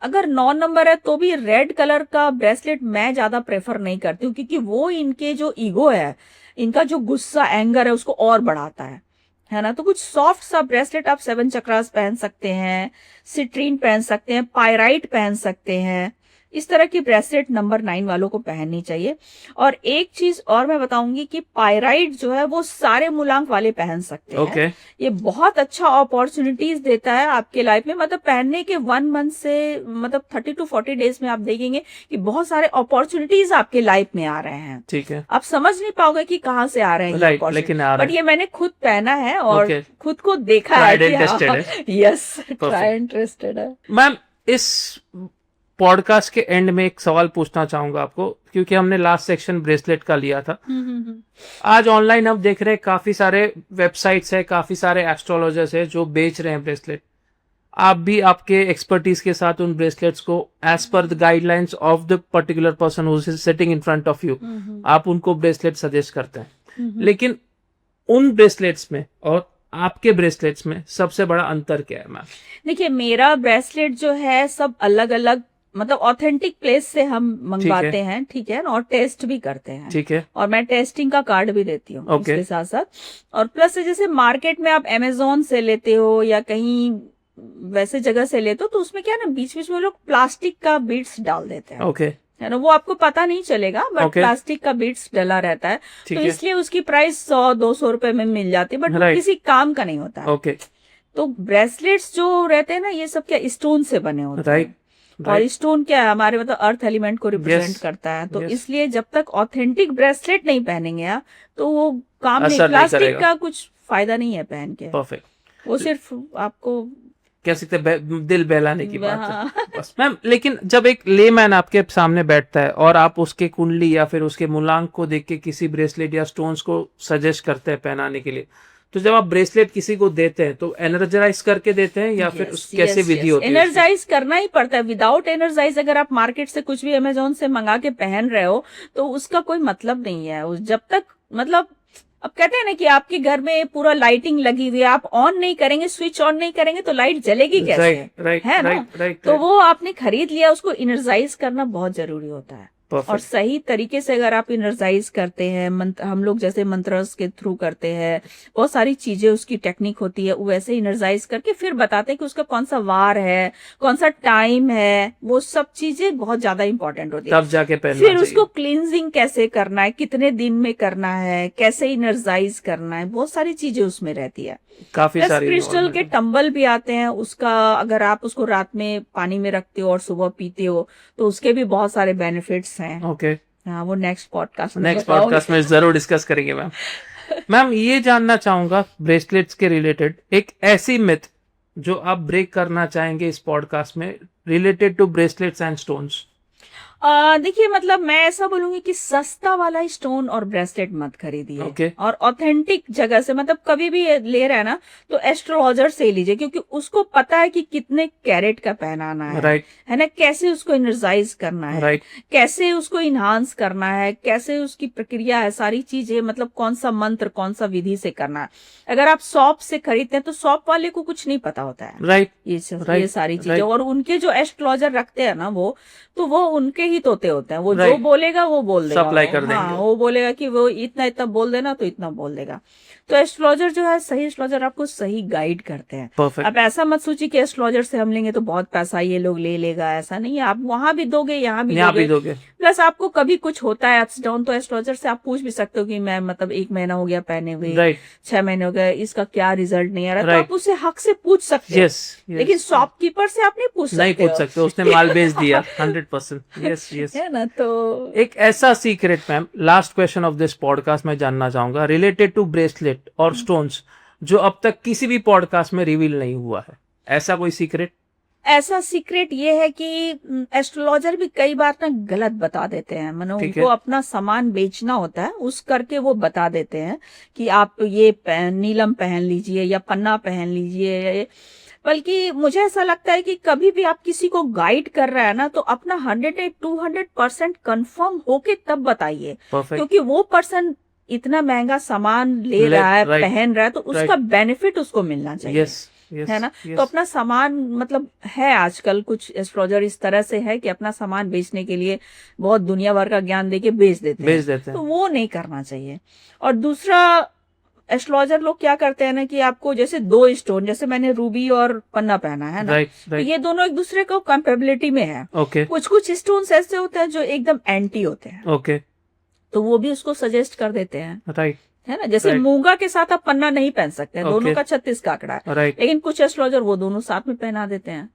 अगर 9 नंबर है तो भी रेड कलर का ब्रेसलेट मैं ज्यादा प्रेफर नहीं करती हूँ, क्योंकि वो इनके जो ईगो है, इनका जो गुस्सा एंगर है उसको और बढ़ाता है ना। तो कुछ सॉफ्ट सा ब्रेसलेट आप 7 चक्रास पहन सकते हैं, सिट्रीन पहन सकते हैं, पायराइट पहन सकते हैं, इस तरह की ब्रेसलेट नंबर 9 वालों को पहननी चाहिए। और एक चीज और मैं बताऊंगी कि पायराइट जो है वो सारे मूलांक वाले पहन सकते हैं। ओके ये बहुत अच्छा अपॉर्चुनिटीज देता है आपके लाइफ में, मतलब पहनने के 1 मंथ से मतलब 30 to 40 डेज में आप देखेंगे कि बहुत सारे अपॉर्चुनिटीज आपके लाइफ में आ रहे हैं। ठीक है आप समझ नहीं पाओगे कि कहाँ से आ रहे हैं राइट लेकिन आ रहा बट ये मैंने खुद पहना है और Okay. खुद को देखा है Tried and कि tested हाँ, है। यस ट्राई एंड टेस्टेड है। मैम इस पॉडकास्ट के एंड में एक सवाल पूछना चाहूंगा आपको, क्योंकि हमने लास्ट सेक्शन ब्रेसलेट का लिया था। आज ऑनलाइन हम देख रहे हैं काफी सारे वेबसाइट्स है, काफी सारे एस्ट्रोलॉजर्स है जो बेच रहे हैं ब्रेसलेट। आप भी आपके एक्सपर्टीज के साथ उन ब्रेसलेट्स को एज पर the guidelines of the particular person who is sitting in front of you, आप उनको ब्रेसलेट सजेस्ट करते हैं। लेकिन उन ब्रेसलेट्स में और आपके ब्रेसलेट्स में सबसे बड़ा अंतर क्या है मैम? देखिए मेरा ब्रेसलेट जो है सब अलग अलग मतलब ऑथेंटिक प्लेस से हम मंगवाते हैं, ठीक है, और टेस्ट भी करते हैं, ठीक है और मैं टेस्टिंग का कार्ड भी देती हूँ Okay. इसके साथ साथ। और प्लस जैसे मार्केट में आप अमेजोन से लेते हो या कहीं वैसे जगह से लेते हो तो उसमें क्या है ना, बीच बीच में लोग प्लास्टिक का बीड्स डाल देते हैं, ओके है ना, वो आपको पता नहीं चलेगा बट Okay. प्लास्टिक का बीड्स डला रहता है ठीक तो है इसलिए उसकी प्राइस 100-200 रुपए में मिल जाती है बट वो Right. किसी काम का नहीं होता है। ओके तो ब्रेसलेट्स जो रहते हैं ना ये सब क्या स्टोन से बने होते राइट हैं, और स्टोन क्या है हमारे मतलब अर्थ एलिमेंट को रिप्रेजेंट Yes. करता है, तो Yes. इसलिए जब तक ऑथेंटिक ब्रेसलेट नहीं पहनेंगे आप तो वो काम नहीं, असर नहीं प्लास्टिक करेगा। का कुछ फायदा नहीं है पहन के, परफेक्ट। वो सिर्फ आपको कह सकते दिल बहलाने की बात है हाँ। बस। मैम लेकिन जब एक लेमैन आपके सामने बैठता है और आप उसके कुंडली या फिर उसके मूलांक को देख के किसी ब्रेसलेट या स्टोन्स को सजेस्ट करते हैं पहनाने के लिए, तो जब आप ब्रेसलेट किसी को देते हैं तो एनर्जाइज करके देते हैं या फिर कैसे विधि होती है? एनर्जाइज करना ही पड़ता है। विदाउट एनर्जाइज अगर आप मार्केट से कुछ भी अमेजोन से मंगा के पहन रहे हो तो उसका कोई मतलब नहीं है। जब तक मतलब अब कहते हैं ना कि आपके घर में पूरा लाइटिंग लगी हुई है, आप ऑन नहीं करेंगे, स्विच ऑन नहीं करेंगे तो लाइट जलेगी कैसे? राइट है ना? तो वो आपने खरीद लिया, उसको इनर्जाइज करना बहुत जरूरी होता है। और सही तरीके से अगर आप इनर्जाइज करते हैं, हम लोग जैसे मंत्रस के थ्रू करते हैं, बहुत सारी चीजें उसकी टेक्निक होती है, वैसे इनर्जाइज करके फिर बताते हैं कि उसका कौन सा वार है, कौन सा टाइम है, वो सब चीजें बहुत ज्यादा इंपॉर्टेंट होती है। तब जाके पहनना फिर चाहिए। उसको क्लींजिंग कैसे करना है, कितने दिन में करना है, कैसे इनर्जाइज करना है, बहुत सारी चीजें उसमें रहती है। काफी सारी क्रिस्टल के टंबल भी आते हैं, उसका अगर आप उसको रात में पानी में रखते हो और सुबह पीते हो तो उसके भी बहुत सारे बेनिफिट्स हैं। ओके हाँ, वो नेक्स्ट पॉडकास्ट में जरूर डिस्कस करेंगे मैम। मैम ये जानना चाहूंगा ब्रेसलेट्स के रिलेटेड एक ऐसी मिथ जो आप ब्रेक करना चाहेंगे इस पॉडकास्ट में related to bracelets and stones. देखिए मतलब मैं ऐसा बोलूंगी कि सस्ता वाला स्टोन और ब्रेसलेट मत खरीदिए। Okay. और ऑथेंटिक जगह से, मतलब कभी भी ले रहे हैं ना तो एस्ट्रोलॉजर से लीजिए, क्योंकि उसको पता है कि कितने कैरेट का पहनाना है, राइट है ना, कैसे उसको एनर्जाइज करना है, राइट कैसे उसको इन्हांस करना है, कैसे उसकी प्रक्रिया है, सारी चीजें, मतलब कौन सा मंत्र कौन सा विधि से करना है। अगर आप शॉप से खरीदते हैं तो शॉप वाले को कुछ नहीं पता होता है राइट ये सारी चीजें। और उनके जो एस्ट्रोलॉजर रखते हैं ना वो उनके ही तोते होते हैं, वो जो बोलेगा वो बोल देगा, सप्लाई कर देंगे। हाँ, वो बोलेगा कि वो इतना इतना बोल देना तो इतना बोल देगा। तो एस्ट्रोलॉजर जो है, सही एस्ट्रोलॉजर आपको सही गाइड करते हैं। परफेक्ट। अब ऐसा मत सोचिए कि एस्ट्रोलॉजर से हम लेंगे तो बहुत पैसा ये लोग ले लेगा, ऐसा नहीं है। आप वहां भी दोगे, यहाँ भी दोगे। प्लस आपको कभी कुछ होता है अप्स डाउन तो एस्ट्रोलॉजर से आप पूछ भी सकते हो कि मैं मतलब 1 महीना हो गया पहने हुए, 6 महीने हो गए, इसका क्या रिजल्ट नहीं आ रहा, तो आप उससे हक से पूछ सकते हो। लेकिन शॉपकीपर से आप नहीं पूछ सकते, उसने माल बेच दिया 100%। यस यस है ना। तो एक ऐसा secret ma'am, last question of this podcast मैं जानना चाहूंगा रिलेटेड टू ब्रेसलेट और स्टोन्स जो अब तक किसी भी पॉडकास्ट में रिवील नहीं हुआ है, ऐसा कोई सीक्रेट? ऐसा सीक्रेट ये है कि एस्ट्रोलॉजर भी कई बार ना गलत बता देते हैं, मानो उनको अपना सामान बेचना होता है उस करके वो बता देते हैं कि आप ये नीलम पहन लीजिए या पन्ना पहन लीजिए। बल्कि मुझे ऐसा लगता है कि कभी भी आप किसी को गाइड कर रहा है ना तो अपना 100-200% कंफर्म होके तब बताइए, क्योंकि वो पर्सन इतना महंगा सामान ले रहा है, पहन रहा है, तो उसका बेनिफिट उसको मिलना चाहिए। है ना। तो अपना सामान मतलब है, आजकल कुछ एस्ट्रोलॉजर इस तरह से है कि अपना सामान बेचने के लिए बहुत दुनिया भर का ज्ञान देके बेच देते हैं, तो वो नहीं करना चाहिए। और दूसरा, एस्ट्रोलॉजर लोग क्या करते हैं ना कि आपको जैसे दो स्टोन, जैसे मैंने रूबी और पन्ना पहना है ना, राइट तो राइट ये दोनों एक दूसरे को कंपेबिलिटी में है। ओके कुछ कुछ स्टोन्स ऐसे होते हैं जो एकदम एंटी होते हैं, ओके तो वो भी उसको सजेस्ट कर देते हैं, राइट है ना। जैसे राइट मूंगा के साथ आप पन्ना नहीं पहन सकते हैं, दोनों ओके का 36 का आंकड़ा है, राइट लेकिन कुछ एस्ट्रोलॉजर वो दोनों साथ में पहना देते हैं।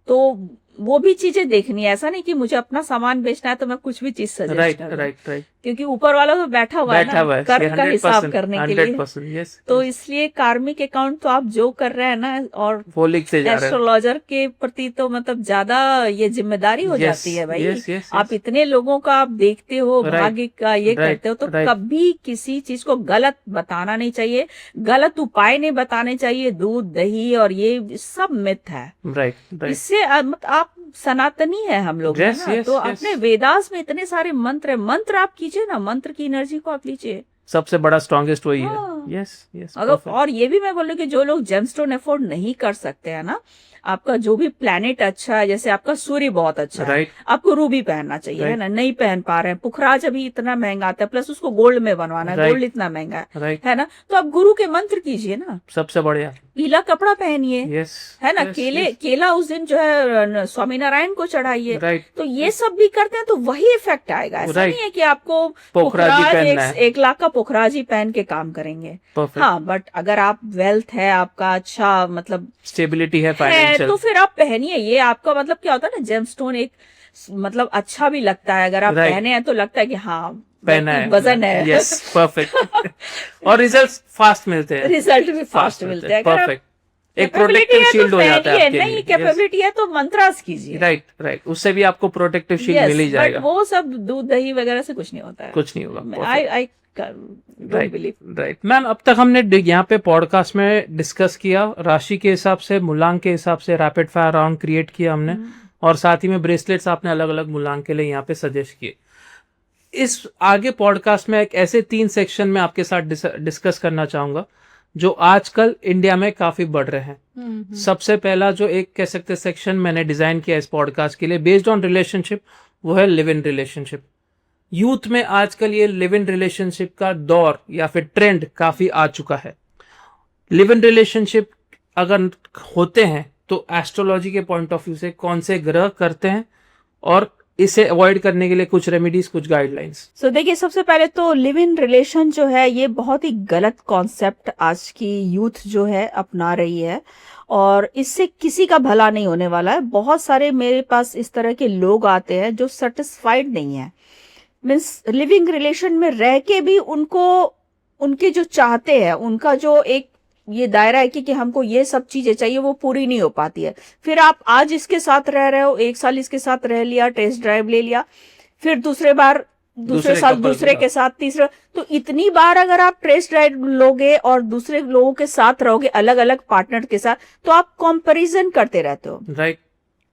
तो वो भी चीजें देखनी है, ऐसा नहीं कि मुझे अपना सामान बेचना है तो मैं कुछ भी चीज सजेस्ट राइट कर दूं, राइट राइट क्योंकि ऊपर वाला तो बैठा हुआ है बैठा ना हुआ है, कर्म का हिसाब 100%, करने के लिए। 100%, यस, तो इसलिए कार्मिक अकाउंट तो आप जो कर रहे हैं ना, और वो लिखते जा रहे हैं, एस्ट्रोलॉजर के प्रति तो मतलब ज्यादा ये जिम्मेदारी हो यस जाती है भाई। यस यस आप इतने लोगों का आप देखते हो, राइट भाग्य का ये राइट करते हो, तो राइट कभी किसी चीज को गलत बताना नहीं चाहिए, गलत उपाय नहीं बताने चाहिए। दूध दही और ये सब मिथ है, राइट राइट इससे आप सनातनी है हम लोग, है यस ना। यस तो यस अपने वेदास में इतने सारे मंत्र है, मंत्र आप कीजिए ना, मंत्र की एनर्जी को आप लीजिए। सबसे बड़ा स्ट्रॉन्गेस्ट वही है, हाँ। यस यस अगर परफेक्ट और ये भी मैं बोल रही हूँ कि जो लोग जेमस्टोन अफोर्ड नहीं कर सकते हैं ना, आपका जो भी प्लेनेट अच्छा है, जैसे आपका सूर्य बहुत अच्छा है, राइट आपको रूबी पहनना चाहिए, है राइट ना। नहीं पहन पा रहे हैं, पुखराज अभी इतना महंगा आता है, प्लस उसको गोल्ड में बनवाना है, गोल्ड राइट इतना महंगा राइट है ना। तो आप गुरु के मंत्र कीजिए ना, सबसे बढ़िया, पीला कपड़ा पहनिए, यस है ना। यस केले यस केला उस दिन जो है स्वामी नारायण को चढ़ाइए। राइट तो ये सब भी करते हैं तो वही इफेक्ट आएगा। ऐसा राइट नहीं है कि आपको पोखराजी पुखराज पहनना है, 1 लाख का पुखराज ही पहन के काम करेंगे। परफेक्ट, हाँ, बट अगर आप वेल्थ है आपका अच्छा, मतलब स्टेबिलिटी है है, फाइनेंशियल, तो फिर आप पहनिए। ये आपका मतलब क्या होता है ना, जेमस्टोन एक मतलब अच्छा भी लगता है, अगर आप राइट पहने हैं तो लगता है कि हाँ पहना व्यक्ति है, वजन है। यस परफेक्ट और रिजल्ट फास्ट मिलते हैं, रिजल्ट भी फास्ट फास्ट मिलते हैं। अगर आप परफेक्ट, एक कैपेबिलिटी प्रोटेक्टिव है तो शील्ड हो जाता है पहनिए, आपके नहीं लिए, यस कैपेबिलिटी है तो मंत्रास कीजिए। राइट राइट, उससे भी आपको protective shield yes, mill he but जाएगा, वो सब दूध दही वगैरह से कुछ नहीं होता है। कुछ नहीं होगा, I perfect, I don't right believe. Right. Ma'am अब तक हमने यहाँ पे पॉडकास्ट में डिस्कस किया राशि के हिसाब से, मूलांक के हिसाब से रैपिड फायर राउंड क्रिएट किया हमने, और साथ ही में ब्रेसलेट्स आपने अलग अलग मूलांक के लिए यहाँ पे सजेस्ट किए। इस आगे पॉडकास्ट में एक ऐसे 3 सेक्शन में आपके साथ डिस्कस करना चाहूंगा जो आजकल इंडिया में काफी बढ़ रहे हैं। सबसे पहला जो एक कह सकते सेक्शन मैंने डिजाइन किया इस पॉडकास्ट के लिए बेस्ड ऑन रिलेशनशिप, वो है लिव इन रिलेशनशिप। यूथ में आजकल ये लिव इन रिलेशनशिप का दौर या फिर ट्रेंड काफी आ चुका है। लिव इन रिलेशनशिप अगर होते हैं तो एस्ट्रोलॉजी के पॉइंट ऑफ व्यू से कौन से ग्रह करते हैं, और इसे अवॉइड करने के लिए कुछ रेमेडीज, कुछ गाइडलाइंस। सो देखिए, सबसे पहले तो लिव इन रिलेशन जो है ये बहुत ही गलत कॉन्सेप्ट आज की यूथ जो है अपना रही है, और इससे किसी का भला नहीं होने वाला है। बहुत सारे मेरे पास इस तरह के लोग आते हैं जो सेटिस्फाइड नहीं है, मीन्स लिविंग रिलेशन में रह के भी उनको उनके जो चाहते हैं, उनका जो एक ये दायरा है कि हमको ये सब चीजें चाहिए, वो पूरी नहीं हो पाती है। फिर आप आज इसके साथ रह रहे हो, 1 साल इसके साथ रह लिया, टेस्ट ड्राइव ले लिया, फिर दूसरे साल दूसरे के साथ, तीसरा, तो इतनी बार अगर आप टेस्ट ड्राइव लोगे और दूसरे लोगों के साथ रहोगे, अलग अलग पार्टनर के साथ, तो आप कंपैरिजन करते रहते हो, राइट,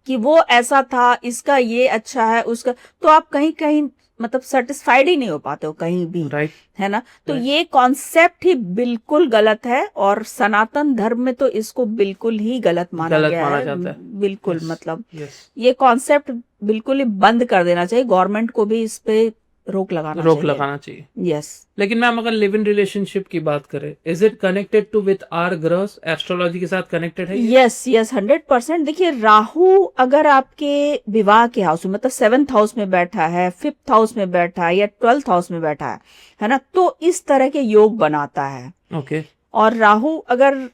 कि वो ऐसा था, इसका ये अच्छा है, उसका, तो आप कहीं कहीं मतलब सेटिस्फाइड ही नहीं हो पाते हो कहीं भी, राइट, है ना। तो Right. ये कॉन्सेप्ट ही बिल्कुल गलत है, और सनातन धर्म में तो इसको बिल्कुल ही गलत माना गया है, जाता है, बिल्कुल। Yes. मतलब यस, ये कॉन्सेप्ट बिल्कुल ही बंद कर देना चाहिए, गवर्नमेंट को भी इस पे रोक लगाना चाहिए। यस। लेकिन मैम अगर लिव इन रिलेशनशिप की बात करें, is it connected to with our ग्रहs, एस्ट्रोलॉजी के साथ कनेक्टेड है? Yes yes, 100%। देखिए, राहु अगर आपके विवाह के हाउस में, मतलब 7th हाउस में बैठा है, 5th हाउस में बैठा है, या 12th हाउस में बैठा है ना, तो इस तरह के योग बनाता है। ओके, और राहु अगर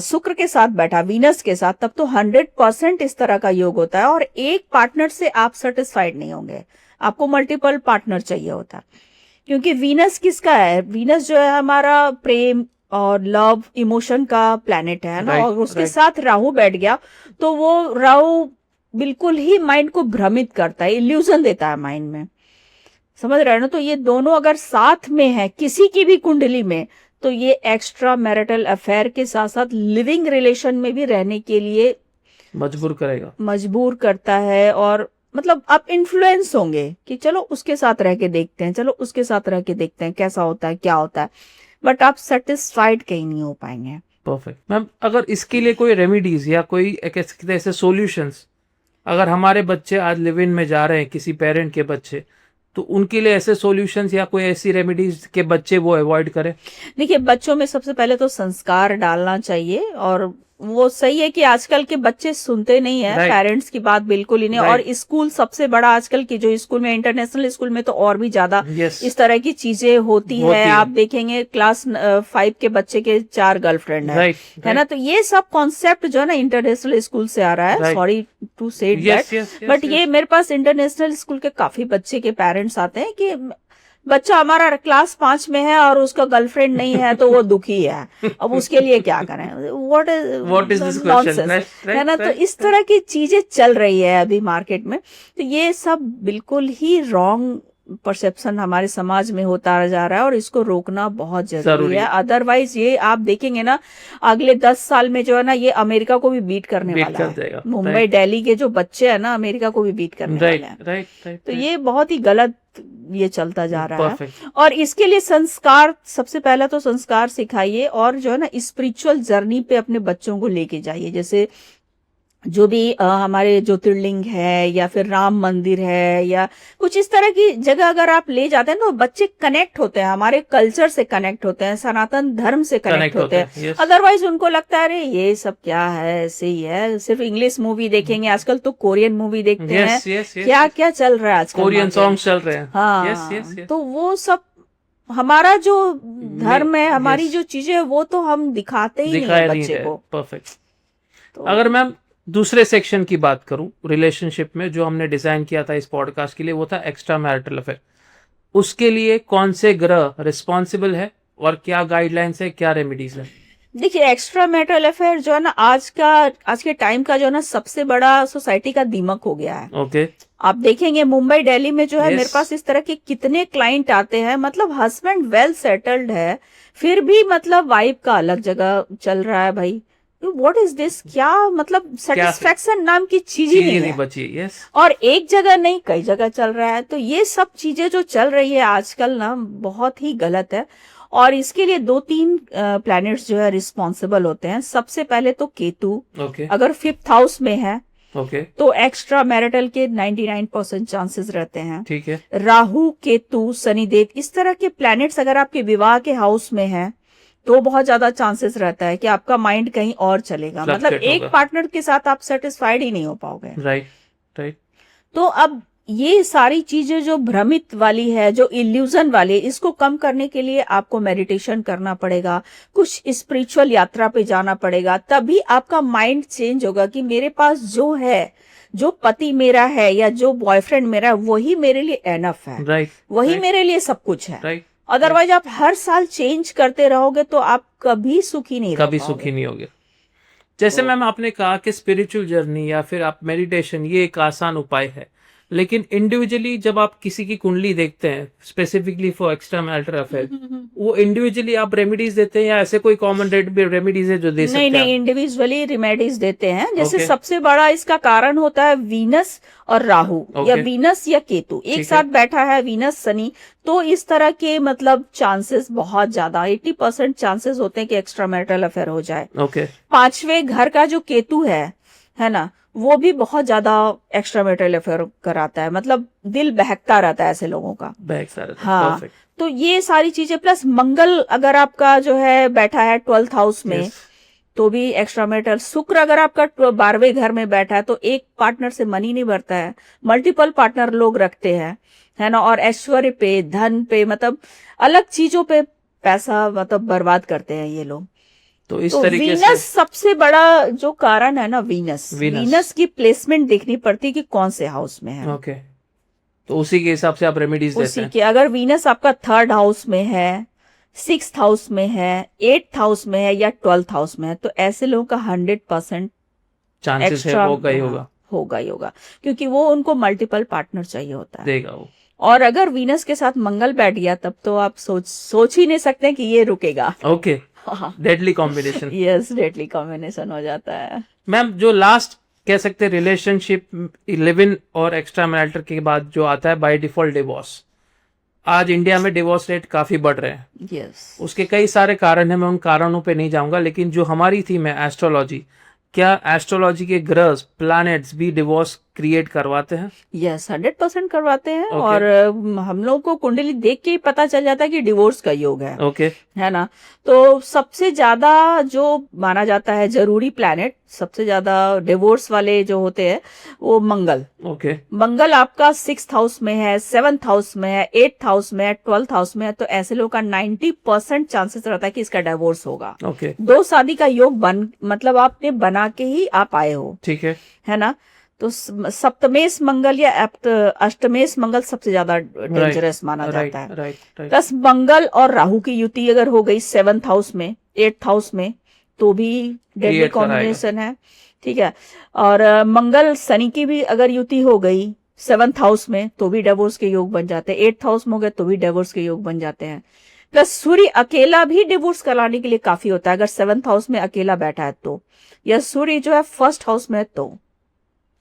शुक्र के साथ बैठा, वीनस के साथ, तब तो 100% इस तरह का योग होता है। और एक पार्टनर से आप सेटिस्फाइड नहीं होंगे, आपको मल्टीपल पार्टनर चाहिए होता है, क्योंकि वीनस किसका है? वीनस जो है हमारा प्रेम और लव इमोशन का प्लैनेट है ना, Right, और उसके right. साथ राहु बैठ गया तो वो राहु बिल्कुल ही माइंड को भ्रमित करता है, इल्यूजन देता है माइंड में, समझ रहे हो ना। तो ये दोनों अगर साथ में है किसी की भी कुंडली में, तो ये एक्स्ट्रा मैरिटल अफेयर के साथ साथ लिविंग रिलेशन में भी रहने के लिए मजबूर करता है। और मतलब आप इन्फ्लुएंस होंगे कि चलो उसके साथ रह के देखते हैं, चलो उसके साथ रह के देखते हैं कैसा होता है, क्या होता है, बट आप सेटिस्फाइड कहीं नहीं हो पाएंगे। परफेक्ट। मैम अगर इसके लिए कोई रेमेडीज या कोई ऐसे सॉल्यूशंस, अगर हमारे बच्चे आज लिव इन में जा रहे हैं, किसी पेरेंट के बच्चे, तो उनके लिए ऐसे सॉल्यूशंस या कोई ऐसी रेमेडीज के बच्चे वो अवॉइड करें? देखिए, बच्चों में सबसे पहले तो संस्कार डालना चाहिए, और वो सही है कि आजकल के बच्चे सुनते नहीं है Right. पेरेंट्स की बात, बिल्कुल ही नहीं। Right. और स्कूल सबसे बड़ा आजकल की जो स्कूल में, इंटरनेशनल स्कूल में तो और भी ज्यादा Yes. इस तरह की चीजें होती है। आप देखेंगे क्लास 5 के बच्चे के 4 गर्लफ्रेंड है, Right. है ना। तो ये सब कॉन्सेप्ट जो है ना इंटरनेशनल स्कूल से आ रहा है। Right. सॉरी टू से Yes, that, yes, but yes, ये मेरे पास इंटरनेशनल स्कूल के काफी बच्चे के पेरेंट्स आते हैं कि बच्चा हमारा क्लास 5 में है और उसका गर्लफ्रेंड नहीं है तो वो दुखी है, अब उसके लिए क्या करें? What is this question? Nonsense, Right, है ना। right, तो इस तरह की चीजें चल रही है अभी मार्केट में। तो ये सब बिल्कुल ही रॉन्ग परसेप्शन हमारे समाज में होता जा रहा है, और इसको रोकना बहुत जरूरी है। अदरवाइज ये आप देखेंगे ना, अगले 10 साल में जो है ना, ये अमेरिका को भी बीट करने वाला है। मुंबई दिल्ली के जो बच्चे हैं ना, अमेरिका को भी बीट करने वाले हैं। तो ये बहुत ही गलत ये चलता जा रहा है। और इसके लिए संस्कार, सबसे पहला तो संस्कार सिखाइए, और जो है ना स्पिरिचुअल जर्नी पे अपने बच्चों को लेके जाइए। जैसे जो भी हमारे ज्योतिर्लिंग है, या फिर राम मंदिर है, या कुछ इस तरह की जगह अगर आप ले जाते हैं तो बच्चे कनेक्ट होते हैं, हमारे कल्चर से कनेक्ट होते हैं, सनातन धर्म से कनेक्ट होते हैं। yes. अदरवाइज उनको लगता है अरे ये सब क्या है, ऐसे ही है, सिर्फ इंग्लिश मूवी देखेंगे। आजकल तो कोरियन मूवी देखते हैं। क्या क्या चल रहा है आजकल, कोरियन सॉन्ग चल रहे हैं। हाँ, तो वो सब हमारा जो धर्म है, हमारी जो चीजें, वो तो हम दिखाते ही नहीं है बच्चे को। परफेक्ट। अगर मैम दूसरे सेक्शन की बात करूं, रिलेशनशिप में जो हमने डिजाइन किया था इस पॉडकास्ट के लिए, वो था एक्स्ट्रा मैरिटल अफेयर। उसके लिए कौन से ग्रह रिस्पॉन्सिबल है और क्या गाइडलाइंस है, क्या रेमेडीज है? देखिए, एक्स्ट्रा मैरिटल अफेयर जो है ना, आज के टाइम का जो है ना सबसे बड़ा सोसाइटी का दीमक हो गया है। ओके। आप देखेंगे मुंबई दिल्ली में जो है, मेरे पास इस तरह के कितने क्लाइंट आते हैं, मतलब हस्बैंड वेल सेटल्ड है, फिर भी मतलब वाइफ का अलग जगह चल रहा है। भाई व्हाट इज दिस? क्या मतलब सेटिस्फेक्शन नाम की चीज ही नहीं बची। यस। और एक जगह नहीं, कई जगह चल रहा है। तो ये सब चीजें जो चल रही है आजकल ना, बहुत ही गलत है। और इसके लिए 2-3 प्लैनेट्स जो है रिस्पॉन्सिबल होते हैं। सबसे पहले तो केतु, अगर 5th हाउस में है तो एक्स्ट्रा मैरिटल के 99% चांसेस रहते हैं। ठीक है। राहु, केतु, शनिदेव, इस तरह के प्लैनेट्स अगर आपके विवाह के हाउस में है तो बहुत ज्यादा चांसेस रहता है कि आपका माइंड कहीं और चलेगा, मतलब एक पार्टनर के साथ आप सेटिस्फाइड ही नहीं हो पाओगे। राइट। तो अब ये सारी चीजें जो भ्रमित वाली है, जो इल्यूजन वाली है, इसको कम करने के लिए आपको मेडिटेशन करना पड़ेगा, कुछ स्पिरिचुअल यात्रा पे जाना पड़ेगा, तभी आपका माइंड चेंज होगा कि मेरे पास जो है, जो पति मेरा है या जो बॉयफ्रेंड मेरा है, वही मेरे लिए एनफ है, वही मेरे लिए सब कुछ है। अदरवाइज आप हर साल चेंज करते रहोगे तो आप कभी सुखी नहीं होगे। जैसे मैम आपने कहा कि स्पिरिचुअल जर्नी या फिर आप मेडिटेशन, ये एक आसान उपाय है, लेकिन इंडिविजुअली जब आप किसी की कुंडली देखते हैं specifically for extra marital affair, वो इंडिविजुअली आप रेमेडीज देते हैं या ऐसे कोई कॉमन रेमेडीज है जो दे सकते हैं? नहीं, इंडिविजुअली रेमेडीज देते हैं। जैसे सबसे बड़ा इसका कारण होता है वीनस और राहु, या वीनस या केतु एक साथ बैठा है, वीनस शनि, तो इस तरह के मतलब चांसेस बहुत ज्यादा 80% चांसेस होते हैं कि एक्स्ट्रा मैरिटल अफेयर हो जाए। 5वें घर का जो केतु है ना, वो भी बहुत ज्यादा एक्स्ट्रा मैरिटल अफेयर कराता है, मतलब दिल बहकता रहता है ऐसे लोगों का। हाँ, तो ये सारी चीजें, प्लस मंगल अगर आपका जो है बैठा है 12th हाउस में, तो भी एक्स्ट्रा मैरिटल। शुक्र अगर आपका 12वें घर में बैठा है तो एक पार्टनर से मन ही नहीं भरता है, मल्टीपल पार्टनर लोग रखते हैं, है ना। और ऐश्वर्य पे, धन पे, मतलब अलग चीजों पे पैसा मतलब बर्बाद करते हैं ये लोग। तो इस तरीके वीनस सबसे बड़ा जो कारण है ना, वीनस की प्लेसमेंट देखनी पड़ती है कि कौन से हाउस में है। तो उसी के हिसाब से आप रेमेडीज देते हैं। अगर वीनस आपका 3rd हाउस में है, 6th हाउस में है, 8th हाउस में है या 12th हाउस में है, तो ऐसे लोगों का 100% चांसेस है होगा ही होगा, क्योंकि वो उनको मल्टीपल पार्टनर चाहिए होता है, देगा वो। और अगर वीनस के साथ मंगल बैठ गया तब तो आप सोच ही नहीं सकते कि ये रुकेगा। Deadly combination. Yes, deadly combination हो जाता है। मैम जो लास्ट कह सकते हैं रिलेशनशिप, लिव इन और एक्स्ट्रा मैरिटल के बाद जो आता है बाय डिफॉल्ट डिवोर्स, आज इंडिया में डिवोर्स रेट काफी बढ़ रहे हैं। उसके कई सारे कारण हैं, मैं उन कारणों पे नहीं जाऊंगा, लेकिन जो हमारी थीम है एस्ट्रोलॉजी, क्या एस्ट्रोलॉजी के ग्रह प्लैनेट्स भी डिवोर्स क्रिएट करवाते हैं? यस, 100% करवाते हैं। Okay. और हम लोग को कुंडली देख के ही पता चल जाता है कि डिवोर्स का योग ओके, है ना। तो सबसे ज्यादा जो माना जाता है जरूरी प्लैनेट, सबसे ज्यादा डिवोर्स वाले जो होते हैं वो मंगल। ओके, मंगल आपका 6th हाउस में है, 7th हाउस में है, 8th हाउस में है, 12th हाउस में है, तो ऐसे लोग का 90% चांसेस रहता है कि इसका डिवोर्स होगा। ओके, दो शादी का योग मतलब आपने बना के ही आप आए हो, ठीक है ना। तो सप्तमेश मंगल या अष्टमेश मंगल सबसे ज्यादा डेंजरस माना जाता है। राइट। प्लस मंगल और राहु की युति अगर हो गई 7th हाउस में, 8th हाउस में, तो भी डेडली Create कॉम्बिनेशन है, ठीक है। और मंगल शनि की भी अगर युति हो गई 7th हाउस में, तो भी डिवोर्स के योग बन जाते हैं। 8th हाउस में हो गए तो भी डिवोर्स के योग बन जाते हैं। प्लस सूर्य अकेला भी डिवोर्स कराने के लिए काफी होता है, अगर 7th हाउस में अकेला बैठा है तो, या सूर्य जो है 1st हाउस में है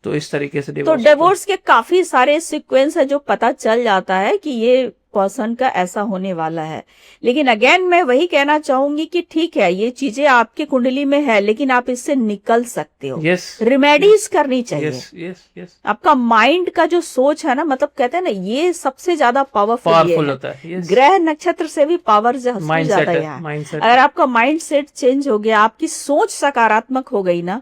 तो इस तरीके से तो डिवोर्स के काफी सारे सीक्वेंस है जो पता चल जाता है कि ये पर्सन का ऐसा होने वाला है। लेकिन अगेन मैं वही कहना चाहूंगी कि ठीक है, ये चीजें आपके कुंडली में है, लेकिन आप इससे निकल सकते हो। यस, रिमेडीज करनी चाहिए। यस, आपका माइंड का जो सोच है ना, मतलब कहते हैं ना, ये सबसे ज्यादा पावरफुल होता है। ग्रह नक्षत्र से भी पावर जाता है यहाँ। अगर आपका माइंड सेट चेंज हो गया, आपकी सोच सकारात्मक हो गई ना,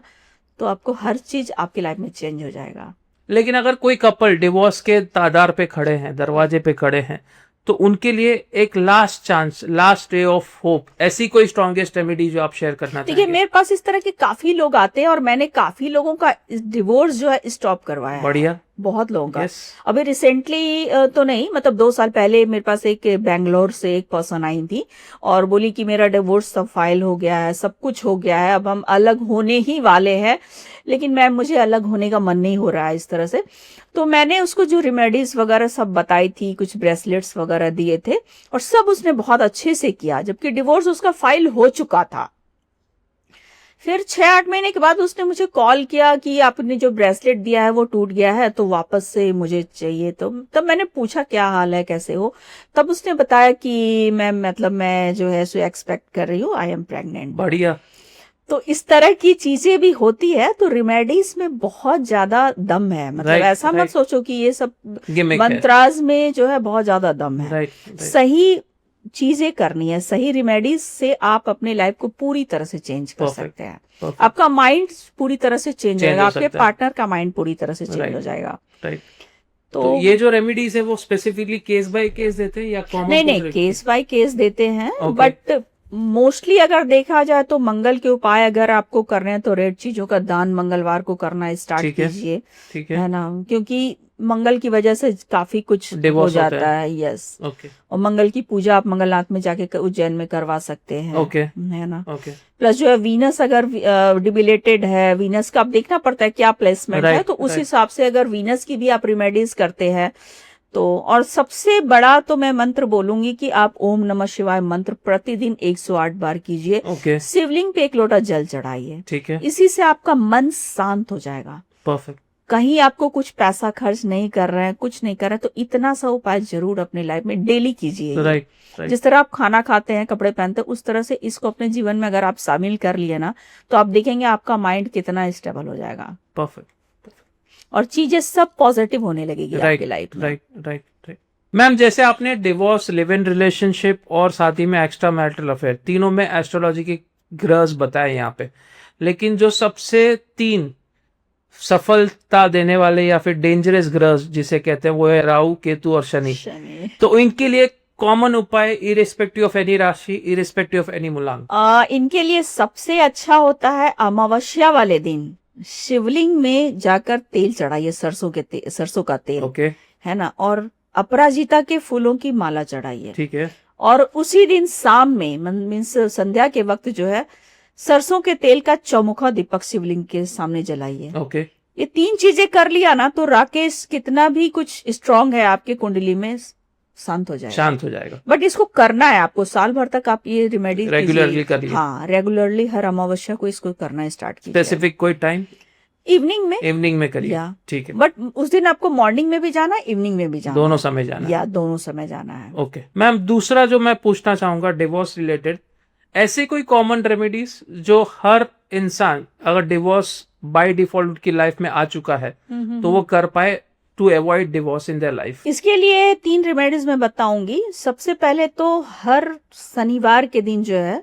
तो आपको हर चीज आपकी लाइफ में चेंज हो जाएगा। लेकिन अगर कोई कपल डिवोर्स के तादार पे खड़े हैं, दरवाजे पे खड़े हैं, तो उनके लिए एक last chance, last ray of hope, ऐसी कोई स्ट्रॉन्गेस्ट रेमेडी जो आप शेयर करना देखिए, चाहेंगे? मेरे पास इस तरह के काफी लोग आते हैं और मैंने काफी लोगों का डिवोर्स जो है स्टॉप करवाया है। बढ़िया, बहुत लोगों का। yes. अभी रिसेंटली तो नहीं, मतलब 2 साल पहले मेरे पास एक बेंगलोर से एक पर्सन आई थी और बोली कि मेरा डिवोर्स सब फाइल हो गया है, सब कुछ हो गया है, अब हम अलग होने ही वाले हैं, लेकिन मैम मुझे अलग होने का मन नहीं हो रहा है इस तरह से। तो मैंने उसको जो रेमेडीज वगैरह सब बताई थी, कुछ ब्रेसलेट्स वगैरह दिए थे, और सब उसने बहुत अच्छे से किया, जबकि डिवोर्स उसका फाइल हो चुका था। फिर 6-8 महीने के बाद उसने मुझे कॉल किया कि आपने जो ब्रेसलेट दिया है वो टूट गया है, तो वापस से मुझे चाहिए। तो तब मैंने पूछा क्या हाल है, कैसे हो। तब उसने बताया कि मैम, मतलब मैं जो है सो एक्सपेक्ट कर रही हूँ, आई एम प्रेग्नेंट। बढ़िया। तो इस तरह की चीजें भी होती है। तो रेमेडीज में बहुत ज्यादा दम है, मतलब ऐसा मत सोचो कि ये सब मंत्राज में जो है बहुत ज्यादा दम है। सही चीजें करनी है, सही रेमेडीज से आप अपने लाइफ को पूरी तरह से चेंज कर सकते हैं। आपका माइंड पूरी तरह से चेंज हो जाएगा, आपके पार्टनर का माइंड पूरी तरह से चेंज हो जाएगा। तो ये जो रेमेडीज है वो स्पेसिफिकली केस बाय केस देते हैं या कॉमन? नहीं, केस बाय केस देते हैं, बट मोस्टली अगर देखा जाए तो मंगल के उपाय अगर आपको करने हैं तो रेड चीजों का दान मंगलवार को करना स्टार्ट कीजिए, है ना, क्योंकि मंगल की वजह से काफी कुछ हो जाता है। यस, और मंगल की पूजा आप मंगलनाथ में जाके उज्जैन में करवा सकते हैं, है ना। प्लस जो है वीनस अगर डिबिलेटेड है, वीनस का आप देखना पड़ता है क्या प्लेसमेंट है, तो उस हिसाब से अगर वीनस की भी आप रिमेडीज करते हैं तो। और सबसे बड़ा तो मैं मंत्र बोलूंगी कि आप ओम नमः शिवाय मंत्र प्रतिदिन 108 बार कीजिए। शिवलिंग पे 1 लोटा जल चढ़ाइए, ठीक है। इसी से आपका मन शांत हो जाएगा। परफेक्ट। कहीं आपको कुछ पैसा खर्च नहीं कर रहे हैं, कुछ नहीं कर रहे हैं, तो इतना सा उपाय जरूर अपने लाइफ में डेली कीजिए। राइट। जिस तरह आप खाना खाते हैं, कपड़े पहनते हैं, उस तरह से इसको अपने जीवन में अगर आप शामिल कर लिए ना, तो आप देखेंगे आपका माइंड कितना स्टेबल हो जाएगा। परफेक्ट। और चीजें सब पॉजिटिव होने लगेगी आपकी लाइफ में। राइट। मैम, जैसे आपने डिवोर्स, लिव इन रिलेशनशिप और साथ ही में एक्स्ट्रा मैरिटल अफेयर, तीनों में एस्ट्रोलॉजी के ग्रह बताए यहाँ पे, लेकिन जो सबसे 3 सफलता देने वाले या फिर डेंजरस ग्रह जिसे कहते हैं वो है राहु, केतु और शनि। तो इनके लिए कॉमन उपाय, इरेस्पेक्टिव ऑफ एनी राशि, इरेस्पेक्टिव ऑफ एनी मूलांक? इनके लिए सबसे अच्छा होता है अमावस्या वाले दिन शिवलिंग में जाकर तेल चढ़ाइए, सरसों का तेल, है ना, और अपराजिता के फूलों की माला चढ़ाइए, ठीक है। और उसी दिन शाम में मीन्स संध्या के वक्त जो है सरसों के तेल का चौमुखा दीपक शिवलिंग के सामने जलाइए। ये 3 चीजें कर लिया ना, तो राकेश कितना भी कुछ स्ट्रांग है आपके कुंडली में शांत हो जाएगा। बट इसको करना है आपको, साल भर तक आप ये रेमेडी रेगुलरली करिए। हाँ, रेगुलरली हर अमावस्या को इसको करना स्टार्ट कीजिए। स्पेसिफिक कोई टाइम? इवनिंग में करिए, ठीक है। बट उस दिन आपको मॉर्निंग में भी जाना है, इवनिंग में भी जाना, दोनों समय जाना या दोनों समय जाना है। ओके मैम, दूसरा जो मैं पूछना चाहूंगा डिवोर्स रिलेटेड, ऐसे कोई कॉमन रेमेडीज जो हर इंसान अगर डिवोर्स बाय डिफॉल्ट की लाइफ में आ चुका है तो वो कर पाए to avoid divorce in their life? इसके लिए 3 रेमेडीज मैं बताऊंगी। सबसे पहले तो हर शनिवार के दिन जो है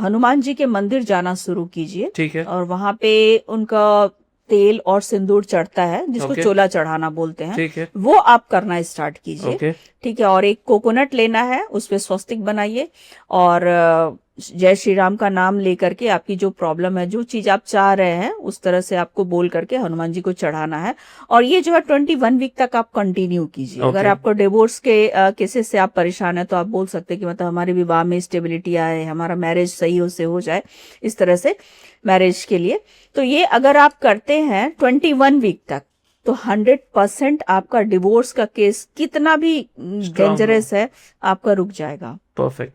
हनुमान जी के मंदिर जाना शुरू कीजिए। ठीक है। और वहां पे उनका तेल और सिंदूर चढ़ता है, जिसको Okay. चोला चढ़ाना बोलते हैं, ठीक है। वो आप करना स्टार्ट कीजिए। ओके। ठीक है। और एक कोकोनट लेना है, उस पे स्वस्तिक बनाइए और जय श्री राम का नाम लेकर के आपकी जो प्रॉब्लम है, जो चीज आप चाह रहे हैं, उस तरह से आपको बोल करके हनुमान जी को चढ़ाना है। और ये जो है 21 वीक तक आप कंटिन्यू कीजिए। Okay. अगर आपको डिवोर्स के केसेस से आप परेशान है तो आप बोल सकते हैं कि मतलब हमारे विवाह में स्टेबिलिटी आए, हमारा मैरिज सही से हो जाए, इस तरह से मैरिज के लिए। तो ये अगर आप करते हैं 21 वीक तक, तो 100% आपका डिवोर्स का केस कितना भी डेंजरस है आपका रुक जाएगा। परफेक्ट।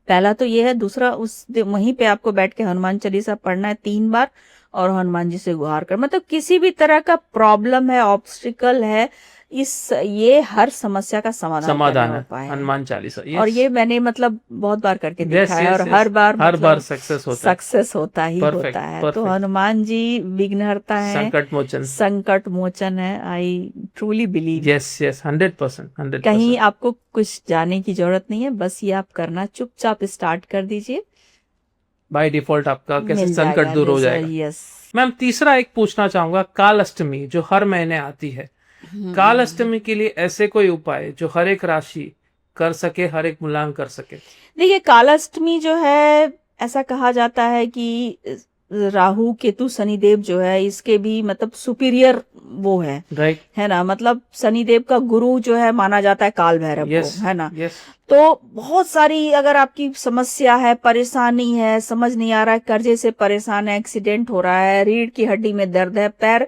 पहला तो ये है। दूसरा, वहीं पे आपको बैठ के हनुमान चालीसा पढ़ना है 3 बार और हनुमान जी से गुहार कर, मतलब किसी भी तरह का प्रॉब्लम है, ऑब्स्टिकल है, ये हर समस्या का समाधान है उपाय है हनुमान चालीसा। और ये मैंने मतलब बहुत बार करके देखा है और yes. हर बार मतलब सक्सेस होता ही होता है। तो हनुमान जी विघ्नहर्ता है, संकट मोचन है। I truly believe. यस 100%। कहीं आपको कुछ जाने की जरूरत नहीं है, बस ये आप करना चुपचाप स्टार्ट कर दीजिए, बाय डिफॉल्ट आपका कैसे संकट दूर हो जाएगा। यस मैम तीसरा एक पूछना चाहूंगा, काल अष्टमी जो हर महीने आती है, काल अष्टमी के लिए ऐसे कोई उपाय जो हर एक राशि कर सके, हर एक मूल्यांकन कर सके? देखिए, कालाष्टमी जो है, ऐसा कहा जाता है कि राहु केतु शनिदेव जो है, इसके भी मतलब सुपीरियर वो है, राइट है ना। मतलब शनिदेव का गुरु जो है माना जाता है काल भैरव को, है ना। यस। तो बहुत सारी अगर आपकी समस्या है, परेशानी है, समझ नहीं आ रहा है, कर्जे से परेशान है, एक्सीडेंट हो रहा है, रीढ़ की हड्डी में दर्द है, पैर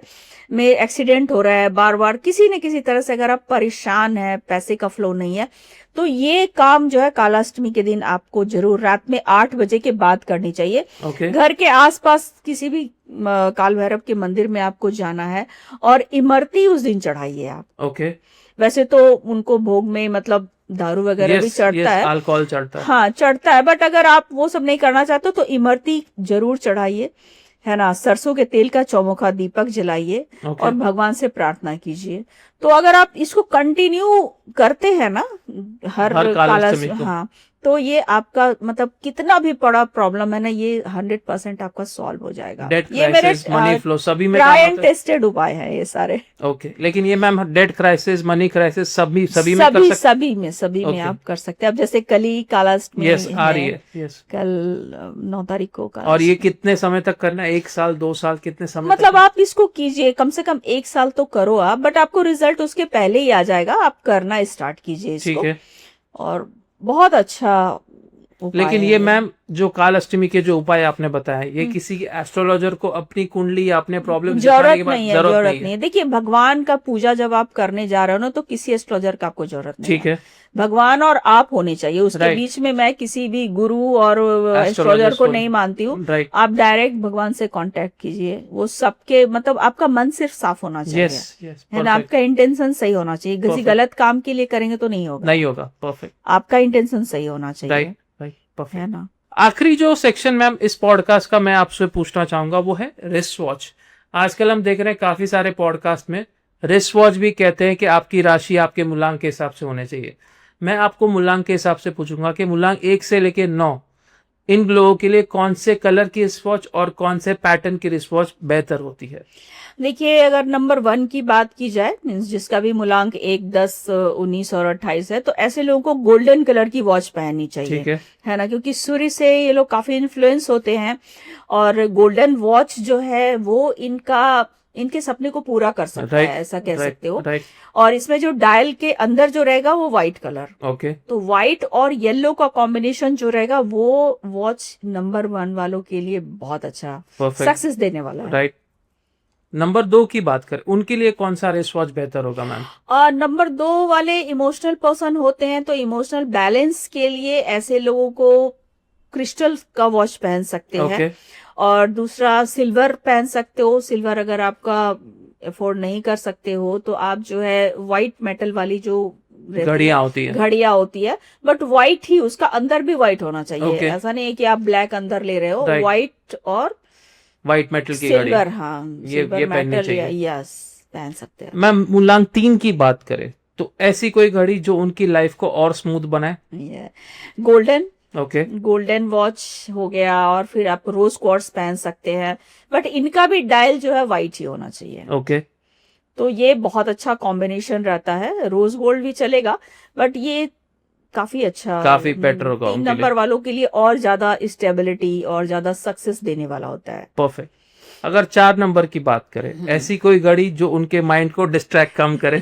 में एक्सीडेंट हो रहा है बार बार, किसी न किसी तरह से अगर आप परेशान है, पैसे का फ्लो नहीं है, तो ये काम जो है कालाष्टमी के दिन आपको जरूर रात में 8 बजे के बाद करनी चाहिए। Okay. घर के आसपास किसी भी काल भैरव के मंदिर में आपको जाना है और इमरती उस दिन चढ़ाइए आप। ओके। वैसे तो उनको भोग में मतलब दारू वगैरह भी चढ़ता है, अल्कोहल चढ़ता है, हाँ चढ़ता है, बट अगर आप वो सब नहीं करना चाहते तो इमरती जरूर चढ़ाइए, है ना। सरसों के तेल का चौमुखा दीपक जलाइए और भगवान से प्रार्थना कीजिए। तो अगर आप इसको कंटिन्यू करते हैं ना हर कालाष्टमी, हाँ, तो ये आपका मतलब कितना भी बड़ा प्रॉब्लम है ना, ये 100% आपका सॉल्व हो जाएगा। ये मेरे मनी फ्लो सभी में ट्राई एंड टेस्टेड उपाय है ये सारे। ओके। लेकिन ये ma'am debt crisis, money crisis सभी में आप कर सकते हैं। अब जैसे कल ही कालाष्टमी आ रही है, कल 9 तारीख को। और ये कितने समय तक करना है? 1 साल 2 साल कितने समय मतलब आप इसको कीजिए, कम से कम 1 साल तो करो आप, बट आपको रिजल्ट उसके पहले ही आ जाएगा। आप करना स्टार्ट कीजिए इसको, ठीक है। और बहुत अच्छा उपाय। लेकिन ये मैम जो काल अष्टमी के जो उपाय आपने बताया, ये किसी एस्ट्रोलॉजर को अपनी कुंडली या अपने प्रॉब्लम जरूरत नहीं है। देखिए, भगवान का पूजा जब आप करने जा रहे हो ना, तो किसी एस्ट्रोलॉजर का आपको जरूरत नहीं है, ठीक है। भगवान और आप होने चाहिए, उसके बीच में मैं किसी भी गुरु और एस्ट्रोलॉजर को नहीं मानती हूँ। आप डायरेक्ट भगवान से कांटेक्ट कीजिए, वो सबके मतलब आपका मन सिर्फ साफ होना चाहिए, है ना। आपका इंटेंशन सही होना चाहिए, किसी गलत काम के लिए करेंगे तो नहीं होगा। परफेक्ट। आपका इंटेंशन सही होना चाहिए, है ना। आखिरी जो सेक्शन मैम इस पॉडकास्ट का मैं आपसे पूछना चाहूंगा वो है रिस्ट वॉच। आजकल हम देख रहे हैं काफी सारे पॉडकास्ट में रिस्ट वॉच भी कहते हैं कि आपकी राशि आपके मूलांक के हिसाब से होने चाहिए। मैं आपको मूलांक के हिसाब से पूछूंगा कि मूलांक 1 से लेके 9 इन लोगों के लिए कौन से कलर की रिस्ट वॉच और कौन से पैटर्न की रिस्ट वॉच बेहतर होती है? देखिए, अगर नंबर 1 की बात की जाए, मीन्स जिसका भी मूलांक 1, 10, 19 और 28 है, तो ऐसे लोगों को गोल्डन कलर की वॉच पहननी चाहिए, ठीक है ना, क्योंकि सूर्य से ये लोग काफी इन्फ्लुएंस होते हैं और गोल्डन वॉच जो है वो इनके सपने को पूरा कर सकता है, ऐसा कह सकते हो। और इसमें जो डायल के अंदर जो रहेगा वो व्हाइट कलर, ओके। तो व्हाइट और येलो का कॉम्बिनेशन जो रहेगा वो वॉच नंबर 1 वालों के लिए बहुत अच्छा सक्सेस देने वाला है, राइट। नंबर 2 की बात करें, उनके लिए कौन सा रिस्ट वॉच बेहतर होगा मैम? नंबर 2 वाले इमोशनल पर्सन होते हैं, तो इमोशनल बैलेंस के लिए ऐसे लोगों को क्रिस्टल का वॉच पहन सकते हैं। और दूसरा सिल्वर पहन सकते हो। सिल्वर अगर आपका अफोर्ड नहीं कर सकते हो तो आप जो है व्हाइट मेटल वाली जो घड़ियां होती है, घड़ियां होती है, बट व्हाइट ही, उसका अंदर भी व्हाइट होना चाहिए। Okay. ऐसा नहीं है कि आप ब्लैक अंदर ले रहे हो, Right. व्हाइट और व्हाइट मेटल की घड़ी, सिल्वर, हाँ ये सिल्वर पहननी मेटल या चाहिए। यस पहन सकते हैं। मैम मूलांक 3 की बात करें तो ऐसी कोई घड़ी जो उनकी लाइफ को और स्मूथ बनाए? गोल्डन, ओके, गोल्डन वॉच हो गया, और फिर आप रोज क्वार्ट्स पहन सकते हैं, बट इनका भी डायल जो है व्हाइट ही होना चाहिए। ओके, तो ये बहुत अच्छा कॉम्बिनेशन रहता है। रोज गोल्ड भी चलेगा, बट ये काफी अच्छा, काफी बेटर होगा 3 उनके नंबर लिए। वालों के लिए और ज्यादा स्टेबिलिटी और ज्यादा सक्सेस देने वाला होता है। परफेक्ट। अगर 4 नंबर की बात करें, ऐसी कोई घड़ी जो उनके माइंड को डिस्ट्रैक्ट कम करे?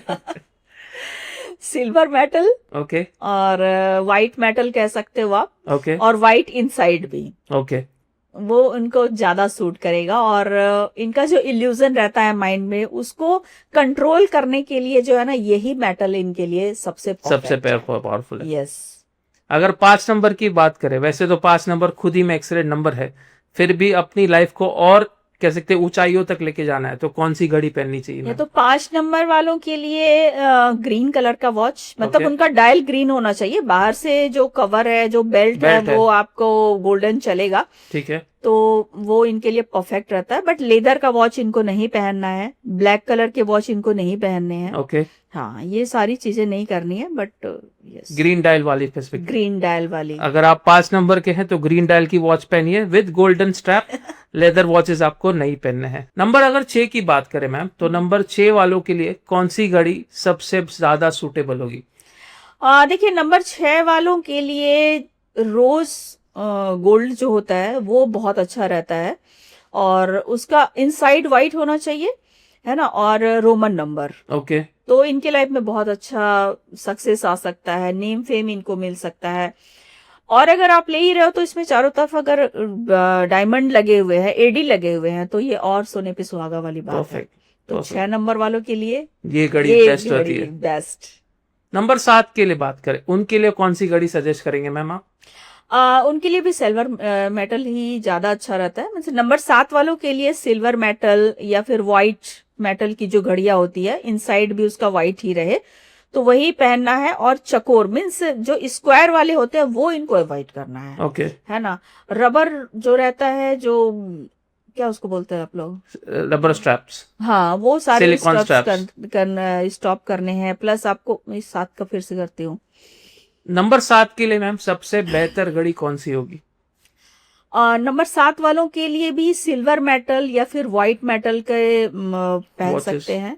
सिल्वर मेटल ओके, और व्हाइट मेटल कह सकते हो आप, ओके, और व्हाइट इनसाइड भी, ओके, वो उनको ज्यादा सूट करेगा। और इनका जो इल्यूजन रहता है माइंड में, उसको कंट्रोल करने के लिए जो है ना, यही मेटल इनके लिए सबसे सबसे परफेक्ट है। पावरफुल है। यस। अगर 5 नंबर की बात करें, वैसे तो 5 नंबर खुद ही में एक्सीलेंट नंबर है, फिर भी अपनी लाइफ को और कह सकते हैं ऊंचाइयों तक लेके जाना है, तो कौन सी घड़ी पहननी चाहिए ये मैम? तो 5 नंबर वालों के लिए ग्रीन कलर का वॉच, मतलब Okay. उनका डायल ग्रीन होना चाहिए। बाहर से जो कवर है, जो बेल्ट है, बेल्ट है, वो आपको गोल्डन चलेगा, ठीक है, तो वो इनके लिए परफेक्ट रहता है। बट लेदर का वॉच इनको नहीं पहनना है, ब्लैक कलर के वॉच इनको नहीं पहनने हैं। ओके। हाँ, ये सारी चीजें नहीं करनी है, बट यस, ग्रीन डायल वाली स्पेसिफिक। ग्रीन डायल वाली। अगर आप 5 नंबर के हैं तो ग्रीन डायल की वॉच पहनिए with golden strap. Leather watches आपको नहीं पहनने हैं। नंबर अगर 6 की बात करें मैम, तो नंबर 6 वालों के लिए कौन सी घड़ी सबसे ज्यादा सूटेबल होगी? देखिए, नंबर 6 वालों के लिए रोज गोल्ड जो होता है वो बहुत अच्छा रहता है, और उसका इनसाइड वाइट होना चाहिए, है ना, और रोमन नंबर। ओके, तो इनके लाइफ में बहुत अच्छा सक्सेस आ सकता है, नेम फेम इनको मिल सकता है। और अगर आप ले ही रहे हो तो इसमें चारों तरफ अगर डायमंड लगे हुए हैं, एडी लगे हुए हैं, तो ये और सोने पे सुहागा वाली बात है। परफेक्ट। तो 6 नंबर वालों के लिए ये घड़ी ये बेस्ट होती है। बेस्ट। नंबर 7 के लिए बात करें, उनके लिए कौन सी घड़ी सजेस्ट करेंगे मैम आप? उनके लिए भी सिल्वर मेटल ही ज्यादा अच्छा रहता है। मतलब नंबर 7 वालों के लिए सिल्वर मेटल या फिर व्हाइट मेटल की जो घड़ियां होती है, इनसाइड भी उसका व्हाइट ही रहे, तो वही पहनना है। और चकोर मीन्स जो स्क्वायर वाले होते हैं वो इनको अवॉइड करना है, ओके, है ना। रबर जो रहता है, जो क्या उसको बोलते हैं आप लोग, रबर स्ट्रैप्स, हाँ, वो सारे सिलिकॉन स्ट्रैप्स स्टॉप करने हैं। प्लस आपको इस 7 का फिर से करती हूँ। नंबर 7 के लिए मैम सबसे बेहतर घड़ी कौन सी होगी? नंबर 7 वालों के लिए भी सिल्वर मेटल या फिर व्हाइट मेटल के पहन Watches. सकते हैं।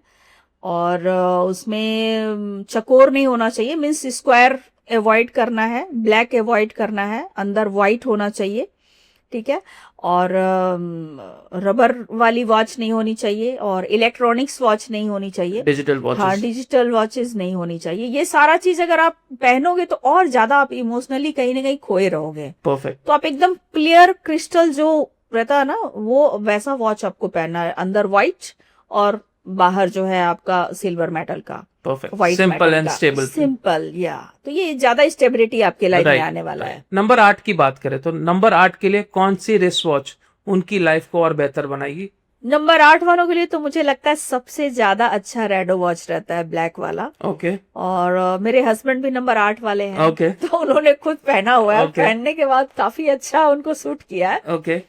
और उसमें चकोर नहीं होना चाहिए, मीन्स स्क्वायर अवॉइड करना है, ब्लैक अवॉइड करना है, अंदर व्हाइट होना चाहिए, ठीक है। और रबर वाली वॉच नहीं होनी चाहिए, और इलेक्ट्रॉनिक्स वॉच नहीं होनी चाहिए, डिजिटल हाँ, वॉचेस, डिजिटल वॉचेस नहीं होनी चाहिए। ये सारा चीज अगर आप पहनोगे तो और ज्यादा आप इमोशनली कहीं ना कहीं खोए रहोगे। परफेक्ट। तो आप एकदम क्लियर क्रिस्टल जो रहता है ना, वो वैसा वॉच आपको पहनना है, अंदर व्हाइट और बाहर जो है आपका सिल्वर मेटल का, perfect, white simple and stable, simple, या तो ये ज्यादा स्टेबिलिटी आपके लाइफ में आने वाला है। नंबर 8 की बात करें तो नंबर 8 के लिए कौन सी रिस्ट वॉच उनकी लाइफ को और बेहतर बनाएगी? नंबर 8 वालों के लिए तो मुझे लगता है सबसे ज्यादा अच्छा रेडो वॉच रहता है, ब्लैक वाला। ओके, और मेरे हस्बैंड भी नंबर 8 वाले हैं, ओके, तो उन्होंने खुद पहना हुआ है। ओके, पहनने के बाद काफी अच्छा उनको सूट किया है। ओके,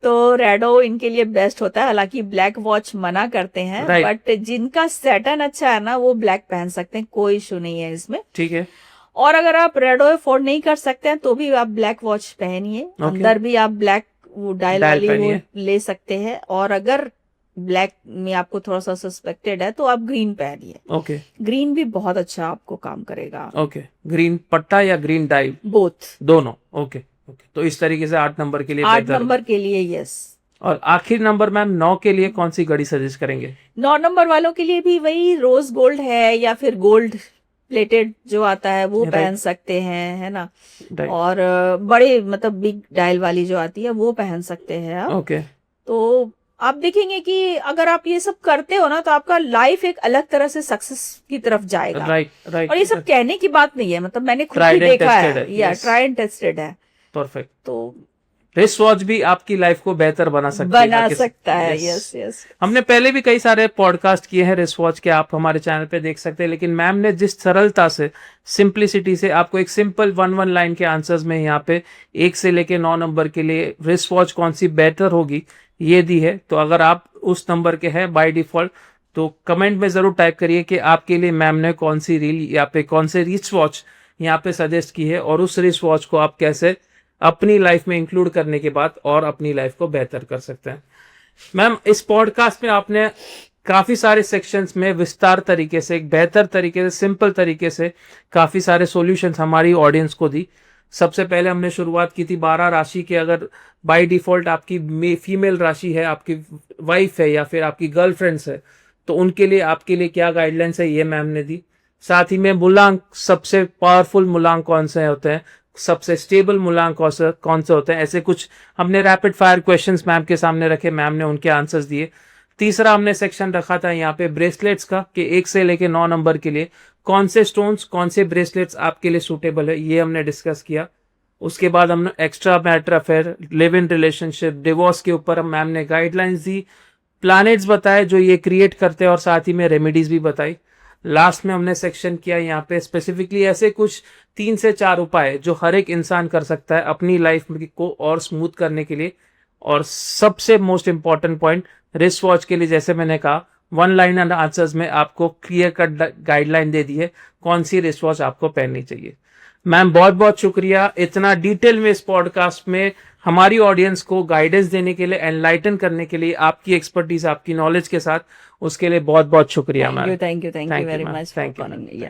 तो रेडो इनके लिए बेस्ट होता है। हालांकि ब्लैक वॉच मना करते हैं, Right. बट जिनका सैटर्न अच्छा है ना, वो ब्लैक पहन सकते हैं, कोई इशू नहीं है इसमें। ठीक है, और अगर आप रेडो अफोर्ड नहीं कर सकते हैं तो भी आप ब्लैक वॉच पहनिए, अंदर भी आप ब्लैक वो डायल वाली वो ले सकते हैं। और अगर ब्लैक में आपको थोड़ा सा सस्पेक्टेड है तो आप ग्रीन पहनिए। ओके, ग्रीन भी बहुत अच्छा आपको काम करेगा। ओके, ग्रीन पट्टा या ग्रीन डाई? बोथ, दोनों। ओके, ओके, तो इस तरीके से 8 नंबर के लिए 8 नंबर के लिए यस। और आखिर नंबर मैम 9 के लिए कौन सी घड़ी सजेस्ट करेंगे? 9 नंबर वालों के लिए भी वही रोज गोल्ड है या फिर गोल्ड प्लेटेड जो आता है वो पहन सकते हैं, है ना। और बड़े मतलब बिग डायल वाली जो आती है वो पहन सकते हैं आप। ओके, तो आप देखेंगे कि अगर आप ये सब करते हो ना, तो आपका लाइफ एक अलग तरह से सक्सेस की तरफ जाएगा। Right, right. और ये सब कहने की बात नहीं है, मतलब मैंने खुद भी Tried and देखा tested है, है, या yes. ट्राई एंड टेस्टेड है। परफेक्ट। तो रिस्ट वॉच भी आपकी लाइफ को बेहतर बना सकता है। Yes yes. हमने पहले भी कई सारे पॉडकास्ट किए हैं रिस्ट वॉच के, आप हमारे चैनल पे देख सकते हैं, लेकिन मैम ने जिस सरलता से, सिंप्लिसिटी से आपको एक सिंपल वन लाइन के आंसर्स में यहाँ पे 1 से लेके 9 नंबर के लिए रिस्ट वॉच कौन सी बेहतर होगी ये दी है। तो अगर आप उस नंबर के हैं बाय डिफॉल्ट तो कमेंट में जरूर टाइप करिए कि आपके लिए मैम ने कौन सी रील या पे कौन से रिस्ट वॉच यहाँ पे सजेस्ट की है, और उस रिस्ट वॉच को आप कैसे अपनी लाइफ में इंक्लूड करने के बाद और अपनी लाइफ को बेहतर कर सकते हैं। मैम, इस पॉडकास्ट में आपने काफी सारे सेक्शंस में विस्तार तरीके से, एक बेहतर तरीके से, सिंपल तरीके से काफी सारे सॉल्यूशंस हमारी ऑडियंस को दी। सबसे पहले हमने शुरुआत की थी 12 राशि के, अगर बाय डिफॉल्ट आपकी फीमेल राशि है, आपकी वाइफ है या फिर आपकी गर्लफ्रेंड्स है, तो उनके लिए आपके लिए क्या गाइडलाइंस है ये मैम ने दी। साथ ही में मूलांक, सबसे पावरफुल मूलांक कौन से होते हैं, सबसे स्टेबल मूलांक कौन से होते हैं, ऐसे कुछ हमने रैपिड फायर क्वेश्चंस मैम के सामने रखे, मैम ने उनके आंसर्स दिए। तीसरा हमने सेक्शन रखा था यहाँ पे ब्रेसलेट्स का, कि 1 से लेके 9 नंबर के लिए कौन से स्टोन्स, कौन से ब्रेसलेट्स आपके लिए सूटेबल है, ये हमने डिस्कस किया। उसके बाद हमने extra matter affair, live in relationship, divorce के ऊपर मैम ने गाइडलाइंस दी, प्लैनेट्स बताए जो ये क्रिएट करते हैं, और साथ ही में रेमेडीज भी बताई। लास्ट में हमने सेक्शन किया यहाँ पे स्पेसिफिकली ऐसे कुछ 3 से 4 उपाय जो हर एक इंसान कर सकता है अपनी लाइफ को और स्मूथ करने के लिए। और सबसे most important point, wrist watch के लिए जैसे मैंने कहा, 1 लाइन एंड आंसर्स में आपको क्लियर कट गाइडलाइन दे दी है कौन सी रिस्ट वॉच आपको पहननी चाहिए। मैम, बहुत बहुत शुक्रिया इतना डिटेल में इस पॉडकास्ट में हमारी ऑडियंस को गाइडेंस देने के लिए, एनलाइटन करने के लिए, आपकी एक्सपर्टीज, आपकी नॉलेज के साथ, उसके लिए बहुत बहुत शुक्रिया ma'am. Thank you very much. Thank you.